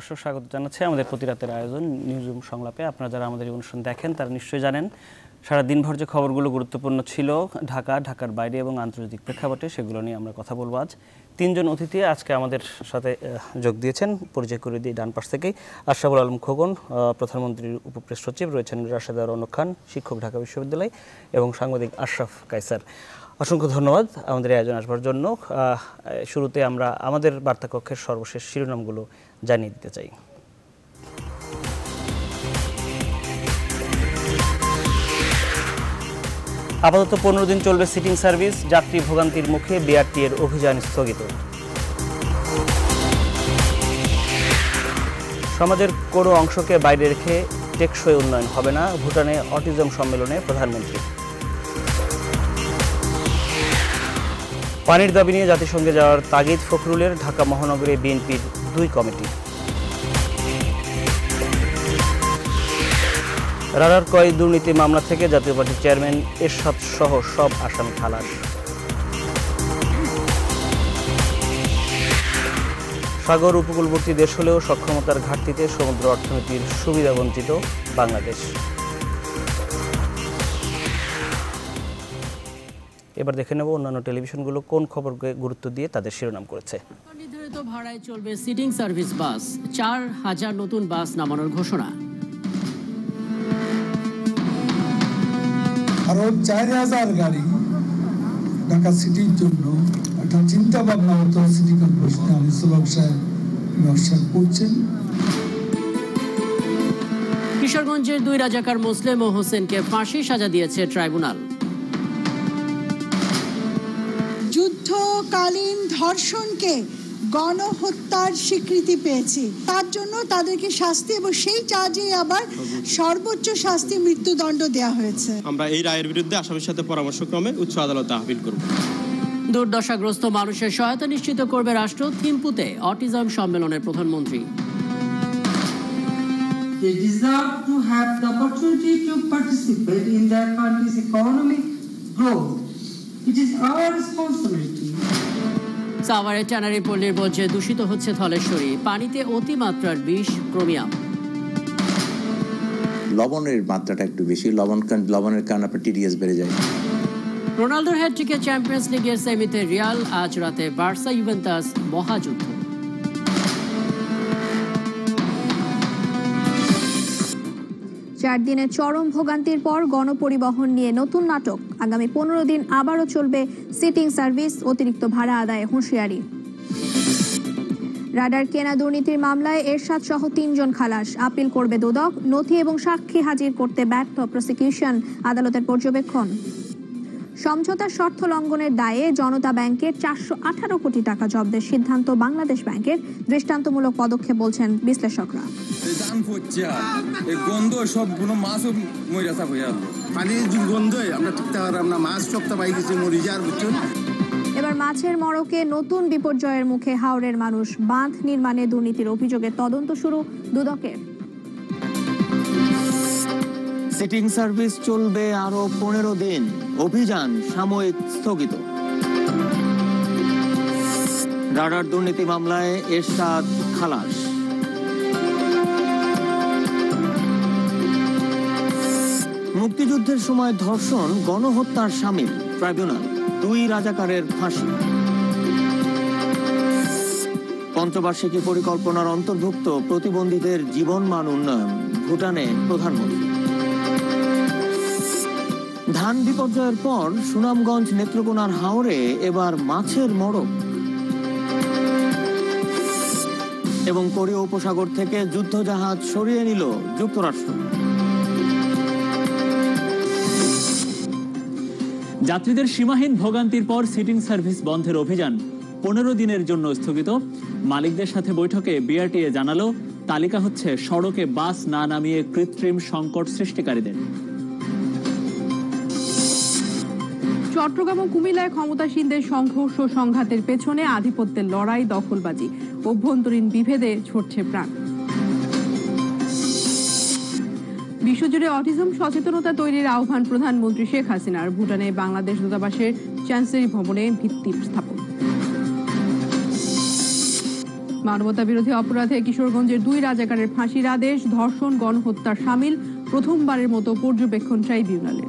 দর্শক স্বাগত জানাচ্ছি আমাদের প্রতি রাতের আয়োজন নিউজরুম সংলাপে। আপনারা যারা আমাদের এই অনুষ্ঠান দেখেন তারা নিশ্চয়ই জানেন সারা দিনভর যে খবরগুলো গুরুত্বপূর্ণ ছিল ঢাকার বাইরে এবং আন্তর্জাতিক প্রেক্ষাপটে, সেগুলো নিয়ে আমরা কথা বলবো আজ। তিনজন অতিথি আজকে আমাদের সাথে যোগ দিয়েছেন। পরিচয় করে দিয়ে ডান পাশ থেকেই আশরাফুল আলম খোকন, প্রধানমন্ত্রীর উপপ্রেস সচিব, রয়েছেন রাশেদা রৌনক খান, শিক্ষক, ঢাকা বিশ্ববিদ্যালয়, এবং সাংবাদিক আশরাফ কায়সার। অসংখ্য ধন্যবাদ আমাদের আয়োজন আসবার জন্য। শুরুতে আমরা আমাদের বার্তাকক্ষের সর্বশেষ শিরোনামগুলো জানিয়ে দিতে চাই। আপাতত 15 দিন চলবে সিটিং সার্ভিস, যাত্রী ভোগান্তির মুখে বিআরটি এর অভিযান স্থগিত। সমাজের কোনো অংশকে বাইরে রেখে টেকসই উন্নয়ন হবে না, ভুটানে অটিজম সম্মেলনে প্রধানমন্ত্রী। পানির দাবি নিয়ে জাতিসংঘে যাওয়ার তাগিদ ফখরুলের, ঢাকা মহানগরে বিএনপির 2 কমিটি। রাডার ক্রয় দুর্নীতি মামলা থেকে জাতীয় পার্টির চেয়ারম্যান এরশাদ সহ সব আসামি খালাস। সাগর উপকূলবর্তী দেশ হলেও সক্ষমতার ঘাটতিতে সমুদ্র অর্থনীতির সুবিধা বঞ্চিত বাংলাদেশ। এবার দেখে নেব অন্যান্য টেলিভিশনগুলো কোন খবরকে গুরুত্ব দিয়ে তাদের শিরোনাম করেছে। নির্ধারিত ভাড়ায় চলবে সিটিং সার্ভিস বাস, 4000 নতুন বাস নামানোর ঘোষণা। আরো 4000 গাড়ি ঢাকা সিটির জন্য একটা চিন্তা ভাবনা হতো সিটি কর্পোরেশনে আনিসুল হক সাহেব নকশা করছেন। কিশোরগঞ্জের 2 রাজাকার মোসলেম ও হোসেনকে ফাঁসি সাজা দিয়েছে ট্রাইব্যুনাল। যুদ্ধকালীন ধর্ষণকে গণহত্যার স্বীকৃতি পেয়েছে, তার জন্য তাদেরকে শাস্তি এবং সেই চার্জে আবার সর্বোচ্চ শাস্তি মৃত্যুদণ্ড দেওয়া হয়েছে। আমরা এই রায়ের বিরুদ্ধে আসামির সাথে পরামর্শক্রমে উচ্চ আদালতে আপিল করব। দুর্দশাগ্রস্ত মানুষের সহায়তা নিশ্চিত করবে রাষ্ট্র, থিম্পুতে অটিজম সম্মেলনের প্রধানমন্ত্রী। They deserve to have the opportunity to participate in their country's economic growth. It is our responsibility. সাভারে ট্যানারি পল্লীর বর্জ্যে দূষিত হচ্ছে ধলেশ্বরী, পানিতে অতিমাত্রার বিষ ক্রোমিয়াম। লবণের মাত্রাটা একটু বেশি, লবণের কারণে আপনার টিডিএস বেড়ে যায়। রোনালদোর হ্যাটট্রিকে চ্যাম্পিয়ন্স লিগের সেমিতে রিয়াল, আজ রাতে বার্সা ইউভেন্টাস মহাযুদ্ধ। চার দিনের চরম ভোগান্তির পর গণপরিবহন নিয়ে নতুন নাটক। আগামী 15 দিন আবারও চলবে সিটিং সার্ভিস, অতিরিক্ত ভাড়া আদায়ে হুঁশিয়ারি। রাডার কেনা দুর্নীতির মামলায় এরশাদ সহ 3 জন খালাস, আপিল করবে দুদক। নথি এবং সাক্ষী হাজির করতে ব্যর্থ প্রসিকিউশন, আদালতের পর্যবেক্ষণ। সমঝোতার শর্ত লঙ্ঘনের দায়ে জনতা ব্যাংকের 418 কোটি টাকা জব্দের সিদ্ধান্ত বাংলাদেশ ব্যাংকের দৃষ্টান্তমূলক পদক্ষেপ বলছেন বিশ্লেষকরা। এবার মাছের মড়কে নতুন বিপর্যয়ের মুখে হাওরের মানুষ। বাঁধ নির্মাণে দুর্নীতির অভিযোগে তদন্ত শুরু দুদকের। সিটিং সার্ভিস চলবে আরো 15 দিন, অভিযান সাময়িক স্থগিত। রাডার দুর্নীতি মামলায় এরশাদ খালাস। মুক্তিযুদ্ধের সময় ধর্ষণ গণহত্যার শামিল, ট্রাইব্যুনাল 2 রাজাকারের ফাঁসি। পঞ্চবার্ষিকী পরিকল্পনার অন্তর্ভুক্ত প্রতিবন্ধীদের জীবনমান উন্নয়ন, ভুটানে প্রধানমন্ত্রী। ধান বিপর্যয়ের পর সুনামগঞ্জ, নেত্রকোনার হাওরে এবার মাছের মড়ক। এবং কোরীয় উপসাগর থেকে যুদ্ধজাহাজ সরিয়ে নিল যুক্তরাষ্ট্র। যাত্রীদের সীমাহীন ভোগান্তির পর সিটিং সার্ভিস বন্ধের অভিযান 15 দিনের জন্য স্থগিত। মালিকদের সাথে বৈঠকে বিআরটিএ জানালো, তালিকা হচ্ছে সড়কে বাস না নামিয়ে কৃত্রিম সংকট সৃষ্টিকারীদের। চট্টগ্রাম ও কুমিল্লায় ক্ষমতাসীনদের সংঘর্ষ সংঘাতের পেছনে আধিপত্যের লড়াই, দখলবাজি, অভ্যন্তরীণ বিভেদে ঝরছে প্রাণ। বিশ্বজুড়ে অটিজম সচেতনতা তৈরির আহ্বান প্রধানমন্ত্রী শেখ হাসিনার। ভুটানে বাংলাদেশ দূতাবাসের চ্যান্সেলরি ভবনে ভিত্তি স্থাপন। মানবতা বিরোধী অপরাধে কিশোরগঞ্জের 2 রাজাকারের ফাঁসির আদেশ, ধর্ষণ গণহত্যার শামিল, প্রথমবারের মতো পর্যবেক্ষণ ট্রাইব্যুনালে।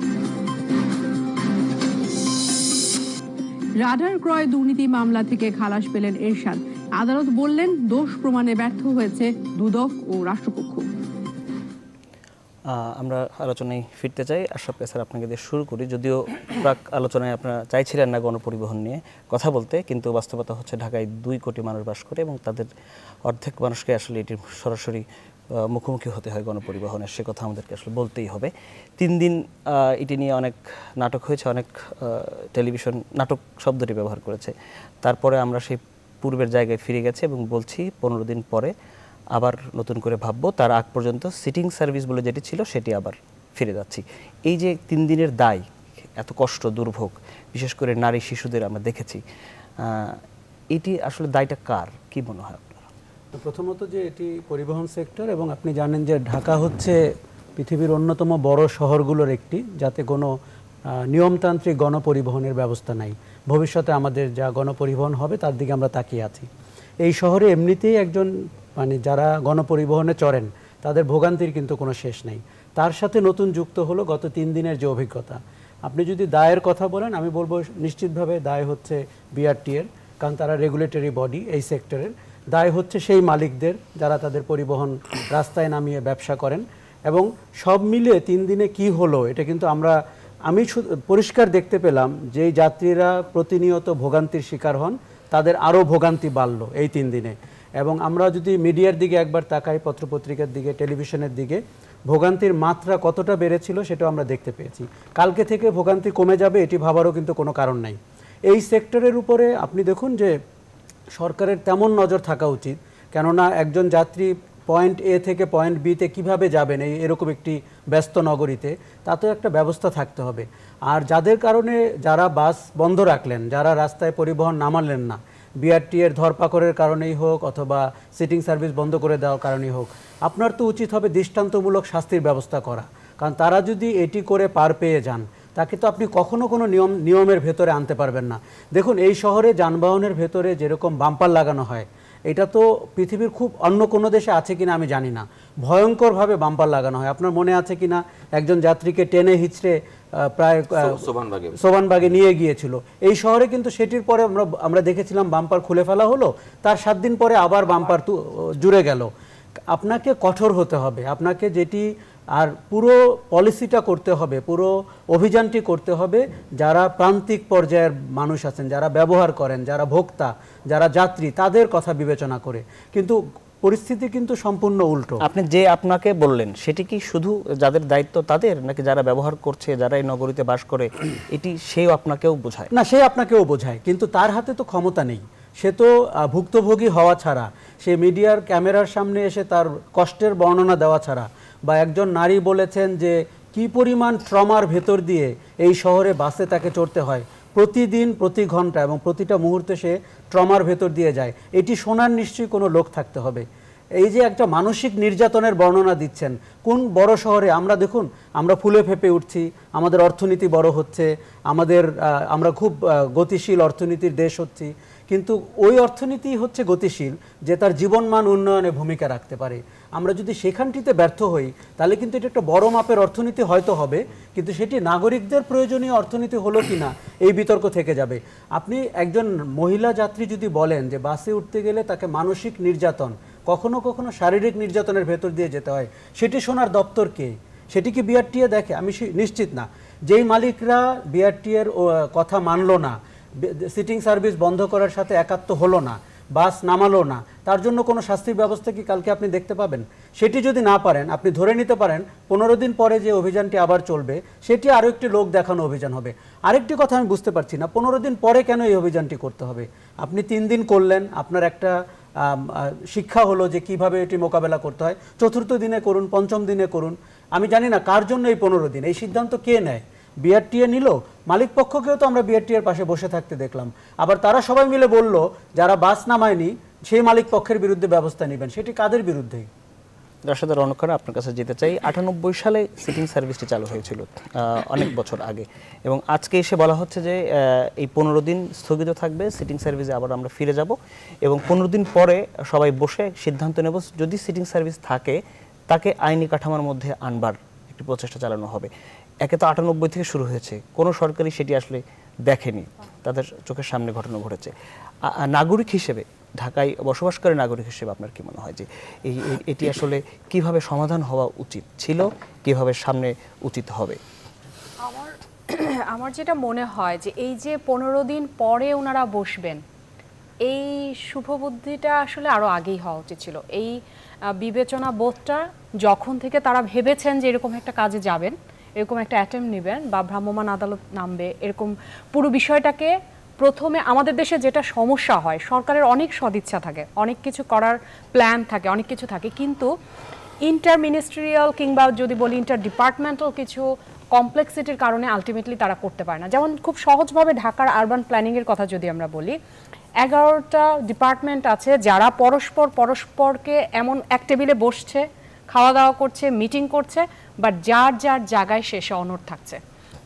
রাডার ক্রয় দুর্নীতি মামলা থেকে খালাস পেলেন এরশাদ। আদালত বললেন দোষ প্রমাণে ব্যর্থ হয়েছে দুদক ও রাষ্ট্রপক্ষ। আমরা আলোচনায় ফিরতে চাই। আশরাফ স্যার, আপনাকে দিয়ে শুরু করি। যদিও প্রাক আলোচনায় আপনারা চাইছিলেন না গণপরিবহন নিয়ে কথা বলতে, কিন্তু বাস্তবতা হচ্ছে ঢাকায় 2 কোটি মানুষ বাস করে এবং তাদের অর্ধেক মানুষকে আসলে এটির সরাসরি মুখোমুখি হতে হয় গণপরিবহনের, সে কথা আমাদেরকে আসলে বলতেই হবে। 3 দিন এটি নিয়ে অনেক নাটক হয়েছে, অনেক টেলিভিশন নাটক শব্দটি ব্যবহার করেছে। তারপরে আমরা সেই পূর্বের জায়গায় ফিরে গেছি এবং বলছি 15 দিন পরে আবার নতুন করে ভাববো। তার আগ পর্যন্ত সিটিং সার্ভিস বলে যেটি ছিল সেটি আবার ফিরে যাচ্ছি। এই যে 3 দিনের দায়, এত কষ্ট দুর্ভোগ, বিশেষ করে নারী শিশুদের আমরা দেখেছি, এটি আসলে দায়টা কার, কি মনে হয় আপনার? প্রথমত যে এটি পরিবহন সেক্টর, এবং আপনি জানেন যে ঢাকা হচ্ছে পৃথিবীর অন্যতম বড় শহরগুলোর একটি, যাতে কোনো নিয়মতান্ত্রিক গণপরিবহনের ব্যবস্থা নাই। ভবিষ্যতে আমাদের যা গণপরিবহন হবে তার দিকে আমরা তাকিয়ে আছি। এই শহরে এমনিতেই একজন যারা গণপরিবহনে চড়েন তাদের ভোগান্তির কিন্তু কোনো শেষ নেই। তার সাথে নতুন যুক্ত হলো গত 3 দিনের যে অভিজ্ঞতা। আপনি যদি দায়ের কথা বলেন, আমি বলবো নিশ্চিতভাবে দায় হচ্ছে বিআরটি-এর, কারণ তারা রেগুলেটরি বডি এই সেক্টরের। দায় হচ্ছে সেই মালিকদের যারা তাদের পরিবহন রাস্তায় নামিয়ে ব্যবসা করেন। এবং সব মিলিয়ে 3 দিনে কি হলো এটা কিন্তু আমি পরিষ্কার দেখতে পেলাম যে যাত্রীরা প্রতিনিয়ত ভোগান্তির শিকার হন, তাদের আরও ভোগান্তি বাড়লো এই 3 দিনে। এবং আমরা যদি মিডিয়ার দিকে একবার তাকাই, পত্রপত্রিকার দিকে, টেলিভিশনের দিকে, ভোগান্তির মাত্রা কতটা বেড়েছিল সেটাও আমরা দেখতে পেয়েছি। কালকে থেকে ভোগান্তি কমে যাবে এটি ভাবারও কিন্তু কোনো কারণ নাই। এই সেক্টরের উপরে আপনি দেখুন যে সরকারের তেমন নজর থাকা উচিত, কেননা একজন যাত্রী পয়েন্ট এ থেকে পয়েন্ট বিতে কীভাবে যাবেন এরকম একটি ব্যস্ত নগরীতে, তাতেও একটা ব্যবস্থা থাকতে হবে। আর যাদের কারণে যারা বাস বন্ধ রাখলেন, যারা রাস্তায় পরিবহন নামালেন না, বিআরটি-এর ধরপাকড়ের কারণেই হোক অথবা সিটিং সার্ভিস বন্ধ করে দেওয়ার কারণেই হোক, আপনার তো উচিত হবে দৃষ্টান্তমূলক শাস্তির ব্যবস্থা করা। কারণ তারা যদি এটি করে পার পেয়ে যান, তাকে তো আপনি কখনো কোনো নিয়মের ভেতরে আনতে পারবেন না। দেখুন, এই শহরে যানবাহনের ভেতরে যেরকম বাম্পার লাগানো হয়, এটা তো পৃথিবীর খুব অন্য কোনো দেশে আছে কিনা আমি জানি না, ভয়ঙ্করভাবে বাম্পার লাগানো হয়। আপনার মনে আছে কিনা একজন যাত্রীকে টেনে হিচড়ে প্রায় সোবানবাগে নিয়ে গিয়েছিল। এই শহরে কিন্তু সেটির পরে আমরা দেখেছিলাম বাম্পার খুলে ফেলা হলো, তার 7 দিন পরে আবার বাম্পার জুড়ে গেল। আপনাকে কঠোর হতে হবে, আপনাকে যেটি আর পুরো পলিসিটা করতে হবে, পুরো অভিযানটি করতে হবে যারা প্রান্তিক পর্যায়ের মানুষ আছেন, যারা ব্যবহার করেন, যারা ভোক্তা, যারা যাত্রী, তাদের কথা বিবেচনা করে। কিন্তু পরিস্থিতি কিন্তু সম্পূর্ণ উল্টো। আপনি যে আপনাকে বললেন সেটি কি শুধু যাদের দায়িত্ব তাদের, নাকি যারা ব্যবহার করছে, যারা এই নগরীতে বাস করে, এটি সেও আপনাকেও বোঝায়? না, সে আপনাকেও বোঝায়, কিন্তু তার হাতে তো ক্ষমতা নেই। সে তো ভুক্তভোগী হওয়া ছাড়া, সে মিডিয়ার ক্যামেরার সামনে এসে তার কষ্টের বর্ণনা দেওয়া ছাড়া, বা একজন নারী বলেছেন যে কি পরিমাণ ট্রমার ভেতর দিয়ে এই শহরে বাসে তাকে চড়তে হয় প্রতিদিন, প্রতি ঘন্টা এবং প্রতিটা মুহূর্তে সে ট্রমার ভেতর দিয়ে যায়। এটি শোনার নিশ্চয়ই কোনো লোক থাকতে হবে। এই যে একটা মানসিক নির্যাতনের বর্ণনা দিচ্ছেন, কোন বড় শহরে আমরা দেখুন, আমরা ফুলে ফেপে উঠছি, আমাদের অর্থনীতি বড় হচ্ছে, আমরা খুব গতিশীল অর্থনীতির দেশ হচ্ছি, কিন্তু ওই অর্থনীতি হচ্ছে গতিশীল যে তার জীবনমান উন্নয়নে ভূমিকা রাখতে পারে। আমরা যদি সেখানটিতে ব্যর্থ হই, তাহলে কিন্তু এটা একটা বড় মাপের অর্থনীতি হয়তো হবে, কিন্তু সেটি নাগরিকদের প্রয়োজনীয় অর্থনীতি হলো কিনা এই বিতর্ক থেকে যাবে। আপনি একজন মহিলা যাত্রী যদি বলেন যে বাসে উঠতে গেলে তাকে মানসিক নির্যাতন, কখনো কখনো শারীরিক নির্যাতনের ভেতর দিয়ে যেতে হয়, সেটি শোনার দপ্তর কে? সেটি কি বিআরটি-এ দেখে? আমি নিশ্চিত না। যেই মালিকরা বিআরটি-এর কথা মানলো না, সিটিং সার্ভিস বন্ধ করার সাথে একাত্ম হলো না, বাস নামালো না, তার জন্য কোনো শাস্তির ব্যবস্থা কি কালকে আপনি দেখতে পাবেন? সেটি যদি না পারেন, আপনি ধরে নিতে পারেন 15 দিন পরে যে অভিযানটি আবার চলবে সেটি আরও একটি লোক দেখানো অভিযান হবে। আরেকটি কথা আমি বুঝতে পারছি না, 15 দিন পরে কেন এই অভিযানটি করতে হবে? আপনি 3 দিন করলেন, আপনার একটা শিক্ষা হলো যে কিভাবে এটি মোকাবেলা করতে হয়, 4র্থ দিনে করুন, 5ম দিনে করুন। আমি জানি না কার জন্য এই 15 দিন, এই সিদ্ধান্ত কে নেয়? বিআরটি-এ নিল, মালিক পক্ষকেও তো আমরা বিআরটি-এর পাশে বসে থাকতে দেখলাম। আবার তারা সবাই মিলে বলল যারা বাস নামায়নি সেই মালিক পক্ষের বিরুদ্ধে ব্যবস্থা নেবেন। সেটি কাদের বিরুদ্ধে? রাশেদা রৌনক খান, আপনার কাছে যেতে চাই। 98 সালে সিটিং সার্ভিসটি চালু হয়েছিল, অনেক বছর আগে, এবং আজকে এসে বলা হচ্ছে যে এই 15 দিন স্থগিত থাকবে, সিটিং সার্ভিসে আবার আমরা ফিরে যাব এবং 15 দিন পরে সবাই বসে সিদ্ধান্ত নেব যদি সিটিং সার্ভিস থাকে তাকে আইনি কাঠামোর মধ্যে আনবার একটি প্রচেষ্টা চালানো হবে। একে তো 98 থেকে শুরু হয়েছে, কোনো সরকারই সেটি আসলে দেখেনি, তাদের চোখের সামনে ঘটনা ঘটেছে। নাগরিক হিসেবে, ঢাকায় বসবাসকারী নাগরিক হিসেবে আপনার কি মনে হয় যে এটি আসলে কিভাবে সমাধান হওয়া উচিত ছিল, কিভাবে সামনে উচিত হবে? আমার যেটা মনে হয় যে এই যে 15 দিন পরে ওনারা বসবেন, এই শুভবুদ্ধিটা আসলে আরো আগেই হওয়া উচিত ছিল। এই বিবেচনা বোধটা যখন থেকে তারা ভেবেছেন যে এরকম একটা কাজে যাবেন, এরকম একটা অ্যাটেম্প নেবেন বা ভ্রাম্যমাণ আদালত নামবে, এরকম পুরো বিষয়টাকে প্রথমে আমাদের দেশে যেটা সমস্যা হয়, সরকারের অনেক সদিচ্ছা থাকে, অনেক কিছু করার প্ল্যান থাকে, অনেক কিছু থাকে, কিন্তু ইন্টার মিনিস্ট্রিয়াল কিংবা যদি বলি ইন্টার ডিপার্টমেন্টাল কিছু কমপ্লেক্সিটির কারণে আলটিমেটলি তারা করতে পারে না। যেমন খুব সহজভাবে ঢাকার আরবান প্ল্যানিংয়ের কথা যদি আমরা বলি, 11টা ডিপার্টমেন্ট আছে যারা পরস্পরকে এমন এক টেবিলে বসছে, খাওয়া দাওয়া করছে, মিটিং করছে, বাট যার যার জায়গায় শেষে অনড় থাকছে,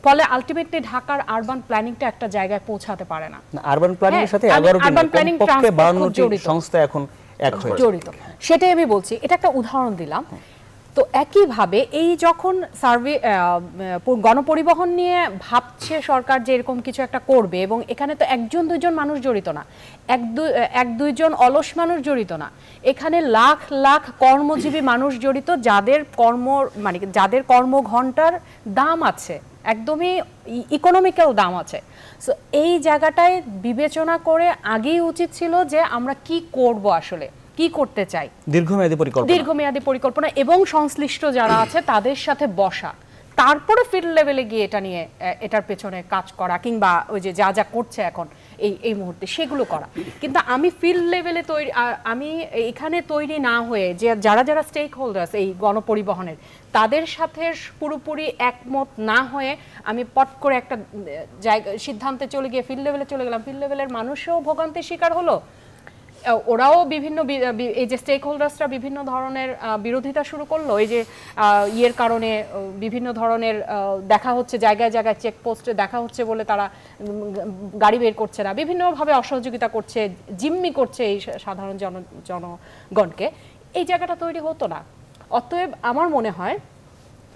ফলে আলটিমেটলি ঢাকার আরবান প্ল্যানিংটা একটা জায়গায় পৌঁছাতে পারে না। আরবান প্ল্যানিং এর সাথে 11টি সংস্থা এখন এক হয়ে জড়িত, সেটাই আমি বলছি। এটা একটা উদাহরণ দিলাম। তো একইভাবে এই যখন গণপরিবহন নিয়ে ভাবছে সরকার যে এরকম কিছু একটা করবে, এবং এখানে তো 1-2 মানুষ জড়িত না, 1-2 অলস মানুষ জড়িত না, এখানে লাখ লাখ কর্মজীবী মানুষ জড়িত, যাদের কর্মঘণ্টার দাম আছে, একদমই ইকোনমিক্যাল দাম আছে। সো এই জায়গাটায় বিবেচনা করে আগেই উচিত ছিল যে আমরা কি করব, আসলে কি করতে চাই, দীর্ঘমেয়াদী পরিকল্পনা এবং সংশ্লিষ্ট যারা আছে তাদের সাথে বসা, তারপরে ফিল্ড লেভেলে গিয়ে এটা নিয়ে এটার পেছনে কাজ করা, কিংবা ওই যে যা যা করছে এখন এই মুহূর্তে সেগুলো করা। কিন্তু আমি ফিল্ড লেভেলে তৈরি, আমি এখানে তৈরি না হয়ে যে যারা স্টেক হোল্ডার্স এই গণপরিবহনের, তাদের সাথে পুরোপুরি একমত না হয়ে আমি পট করে একটা জায়গা সিদ্ধান্তে চলে গিয়ে ফিল্ড লেভেলে চলে গেলাম, ফিল্ড লেভেলের মানুষও ভোগান্তির শিকার হলো, ওরাও বিভিন্ন এই যে স্টেক হোল্ডার্সরা বিভিন্ন ধরনের বিরোধিতা শুরু করলো, এই যে ইয়ের কারণে বিভিন্ন ধরনের দেখা হচ্ছে, জায়গায় জায়গায় চেকপোস্টে দেখা হচ্ছে বলে তারা গাড়ি বের করছে না, বিভিন্নভাবে অসহযোগিতা করছে, জিম্মি করছে এই সাধারণ জনগণকে। এই জায়গাটা তৈরি হতো না। অতএব আমার মনে হয়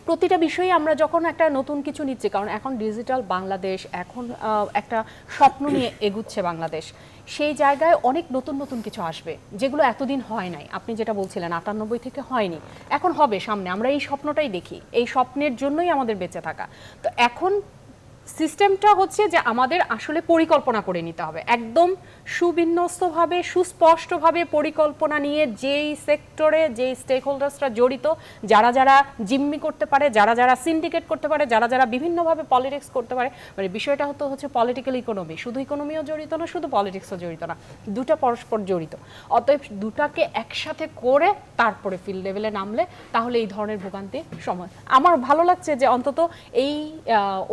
প্রতিটা বিষয়ে আমরা যখন একটা নতুন কিছু নিচ্ছি, কারণ এখন ডিজিটাল বাংলাদেশ, এখন একটা স্বপ্ন নিয়ে এগুচ্ছে বাংলাদেশ, সেই জায়গায় অনেক নতুন কিছু আসবে যেগুলো এতদিন হয় নাই। আপনি যেটা বলছিলেন 98 থেকে হয়নি, এখন হবে সামনে, আমরা এই স্বপ্নটাই দেখি, এই স্বপ্নের জন্যই আমাদের বেঁচে থাকা। তো এখন সিস্টেমটা হচ্ছে যে আমাদের আসলে পরিকল্পনা করে নিতে হবে, একদম সুবিন্যস্তভাবে, সুস্পষ্টভাবে পরিকল্পনা নিয়ে যেই সেক্টরে যেই স্টেক হোল্ডার্সরা জড়িত, যারা জিম্মি করতে পারে, যারা সিন্ডিকেট করতে পারে, যারা বিভিন্নভাবে পলিটিক্স করতে পারে, মানে বিষয়টা হচ্ছে পলিটিক্যাল ইকোনমি, শুধু ইকোনমিও জড়িত না, শুধু পলিটিক্সও জড়িত না, দুটা পরস্পর জড়িত। অতএব দুটাকে একসাথে করে তারপরে ফিল্ড লেভেলে নামলে তাহলে এই ধরনের ভোগান্তি সময়। আমার ভালো লাগছে যে অন্তত এই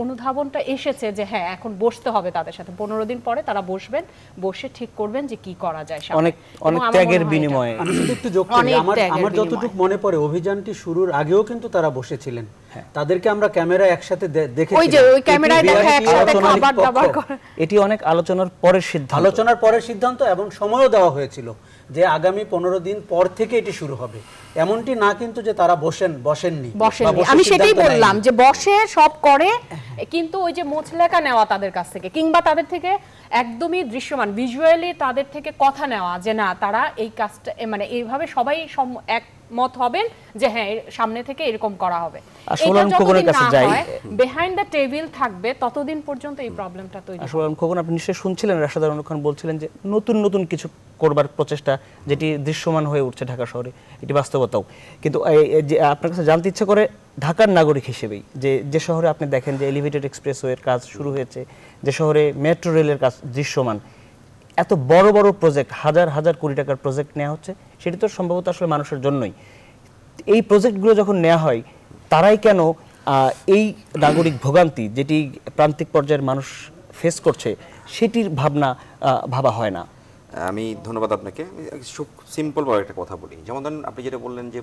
অনুধাবনটা এসেছে যে হ্যাঁ এখন বসতে হবে তাদের সাথে, 15 দিন পরে তারা বসবেন, বসে ঠিক করবেন যে কি করা যায়। অনেক ত্যাগের বিনিময়ে। আমি শুধু একটু যোগ করি, আমার যতটুকু মনে পড়ে অভিযানটি শুরুর আগেও কিন্তু তারা বসেছিলেন, তাদেরকে আমরা ক্যামেরায় একসাথে দেখেছি, ওই যে ওই ক্যামেরায় দেখা একসাথে খাবার দাবার করে, এটি অনেক আলোচনার পরের সিদ্ধান্ত এবং সময়ও দেওয়া হয়েছিল যে আগামী 15 দিন পর থেকে এটি শুরু হবে, এমনটি না কিন্তু যে তারা বসেননি। আমি সেটাই বললাম যে বসে সব করে, কিন্তু ওই যে মোচলেখা নেওয়া তাদের কাছ থেকে, কিংবা তাদের থেকে একদমই দৃশ্যমান ভিজুয়ালি তাদের থেকে কথা নেওয়া যে না তারা এই কাজটা, মানে এইভাবে সবাই একমত হবেন যে হ্যাঁ সামনে থেকে এরকম করা হবে। বিহাইন্ড দ্য টেবিল থাকবে ততদিন পর্যন্ত এই প্রবলেমটা তৈরি হবে। আসলে খোকন, আপনি নিশ্চয়ই শুনছিলেন রাশেদা রৌনক খান বলছিলেন যে নতুন কিছু করবার প্রচেষ্টা যেটি দৃশ্যমান হয়ে উঠছে ঢাকা শহরে, এটি বাস্তবতাও। কিন্তু আপনার কাছে জানতে ইচ্ছে করে ঢাকার নাগরিক হিসেবেই যে শহরে আপনি দেখেন যে এলিভেটেড এক্সপ্রেসওয়ের কাজ শুরু হয়েছে, যে শহরে মেট্রো রেলের কাজ দৃশ্যমান, এত বড় প্রজেক্ট, হাজার কোটি টাকার প্রজেক্ট নেওয়া হচ্ছে, সেটি তো সম্ভবত আসলে মানুষের জন্যই। এই প্রজেক্টগুলো যখন নেওয়া হয়, তারাই কেন এই নাগরিক ভোগান্তি যেটি প্রান্তিক পর্যায়ের মানুষ ফেস করছে সেটির ভাবা হয় না? আমি ধন্যবাদ আপনাকে। খুব সিম্পলভাবে একটা কথা বলি, যেমন ধরেন আপনি যেটা বললেন যে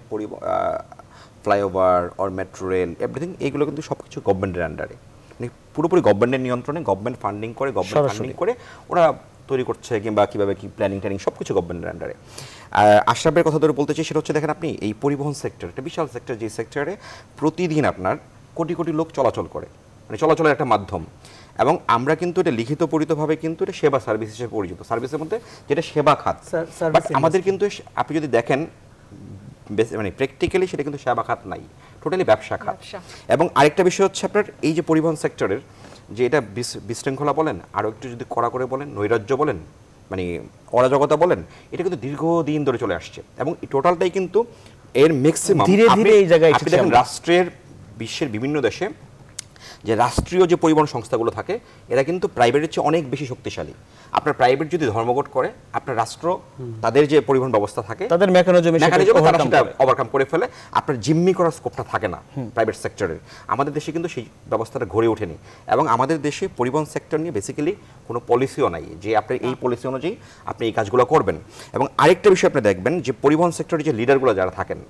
flyover or metro rail everything, এইগুলো কিন্তু সব কিছু গভর্নমেন্টের আন্ডারে, মানে পুরোপুরি গভর্নমেন্টের নিয়ন্ত্রণে, গভর্নমেন্ট ফান্ডিং করে, গভর্নমেন্ট ফান্ডিং করে ওরা তৈরি করছে, কিংবা কীভাবে কী প্ল্যানিং ট্যানিং সব কিছু গভর্নমেন্টের আন্ডারে। আশরাফের কথা ধরে বলতে চাই সেটা হচ্ছে, দেখেন আপনি এই পরিবহন সেক্টর একটা বিশাল সেক্টর, যে সেক্টরে প্রতিদিন আপনার কোটি কোটি লোক চলাচল করে, মানে চলাচলের একটা মাধ্যম। এবং আমরা কিন্তু এটা লিখিত পরিতভাবে কিন্তু এটা সেবা সার্ভিস হিসেবে পরিচিত, সার্ভিসের মধ্যে যেটা সেবা খাত। আমাদের কিন্তু আপনি যদি দেখেন মানে প্র্যাকটিক্যালি সেটা কিন্তু সেবা খাত নাই, টোটালি ব্যবসা খাত। এবং আরেকটা বিষয় হচ্ছে আপনার এই যে পরিবহন সেক্টরের যে এটা বিশৃঙ্খলা বলেন, আরও একটু যদি কড়া করে বলেন নৈরাজ্য বলেন, মানে অরাজকতা বলেন, এটা কিন্তু দীর্ঘদিন ধরে চলে আসছে। এবং টোটালটাই কিন্তু এর ম্যাক্সিমাম ধীরে ধীরে এই জায়গায় আপনি দেখেন রাষ্ট্রের বিশ্বের বিভিন্ন দেশে যে রাষ্ট্রীয় যে পরিবহন সংস্থাগুলো থাকে এরা কিন্তু প্রাইভেটের চেয়ে অনেক বেশি শক্তিশালী। আপনার প্রাইভেট যদি ধর্মঘট করে, আপনার রাষ্ট্র তাদের যে পরিবহন ব্যবস্থা থাকে তাদের মেকানিজমে তারা সেটা ওভারকাম করে ফেলে, আপনার জিম্মি করার স্কোপটা থাকে না প্রাইভেট সেক্টরের। আমাদের দেশে কিন্তু সেই ব্যবস্থাটা গড়ে ওঠেনি, এবং আমাদের দেশে পরিবহন সেক্টর নিয়ে বেসিক্যালি কোনো পলিসিও নাই যে আপনি এই পলিসি অনুযায়ী আপনি এই কাজগুলো করবেন। এবং আরেকটা বিষয় আপনি দেখবেন যে পরিবহন সেক্টরের যে লিডারগুলো যারা থাকেন,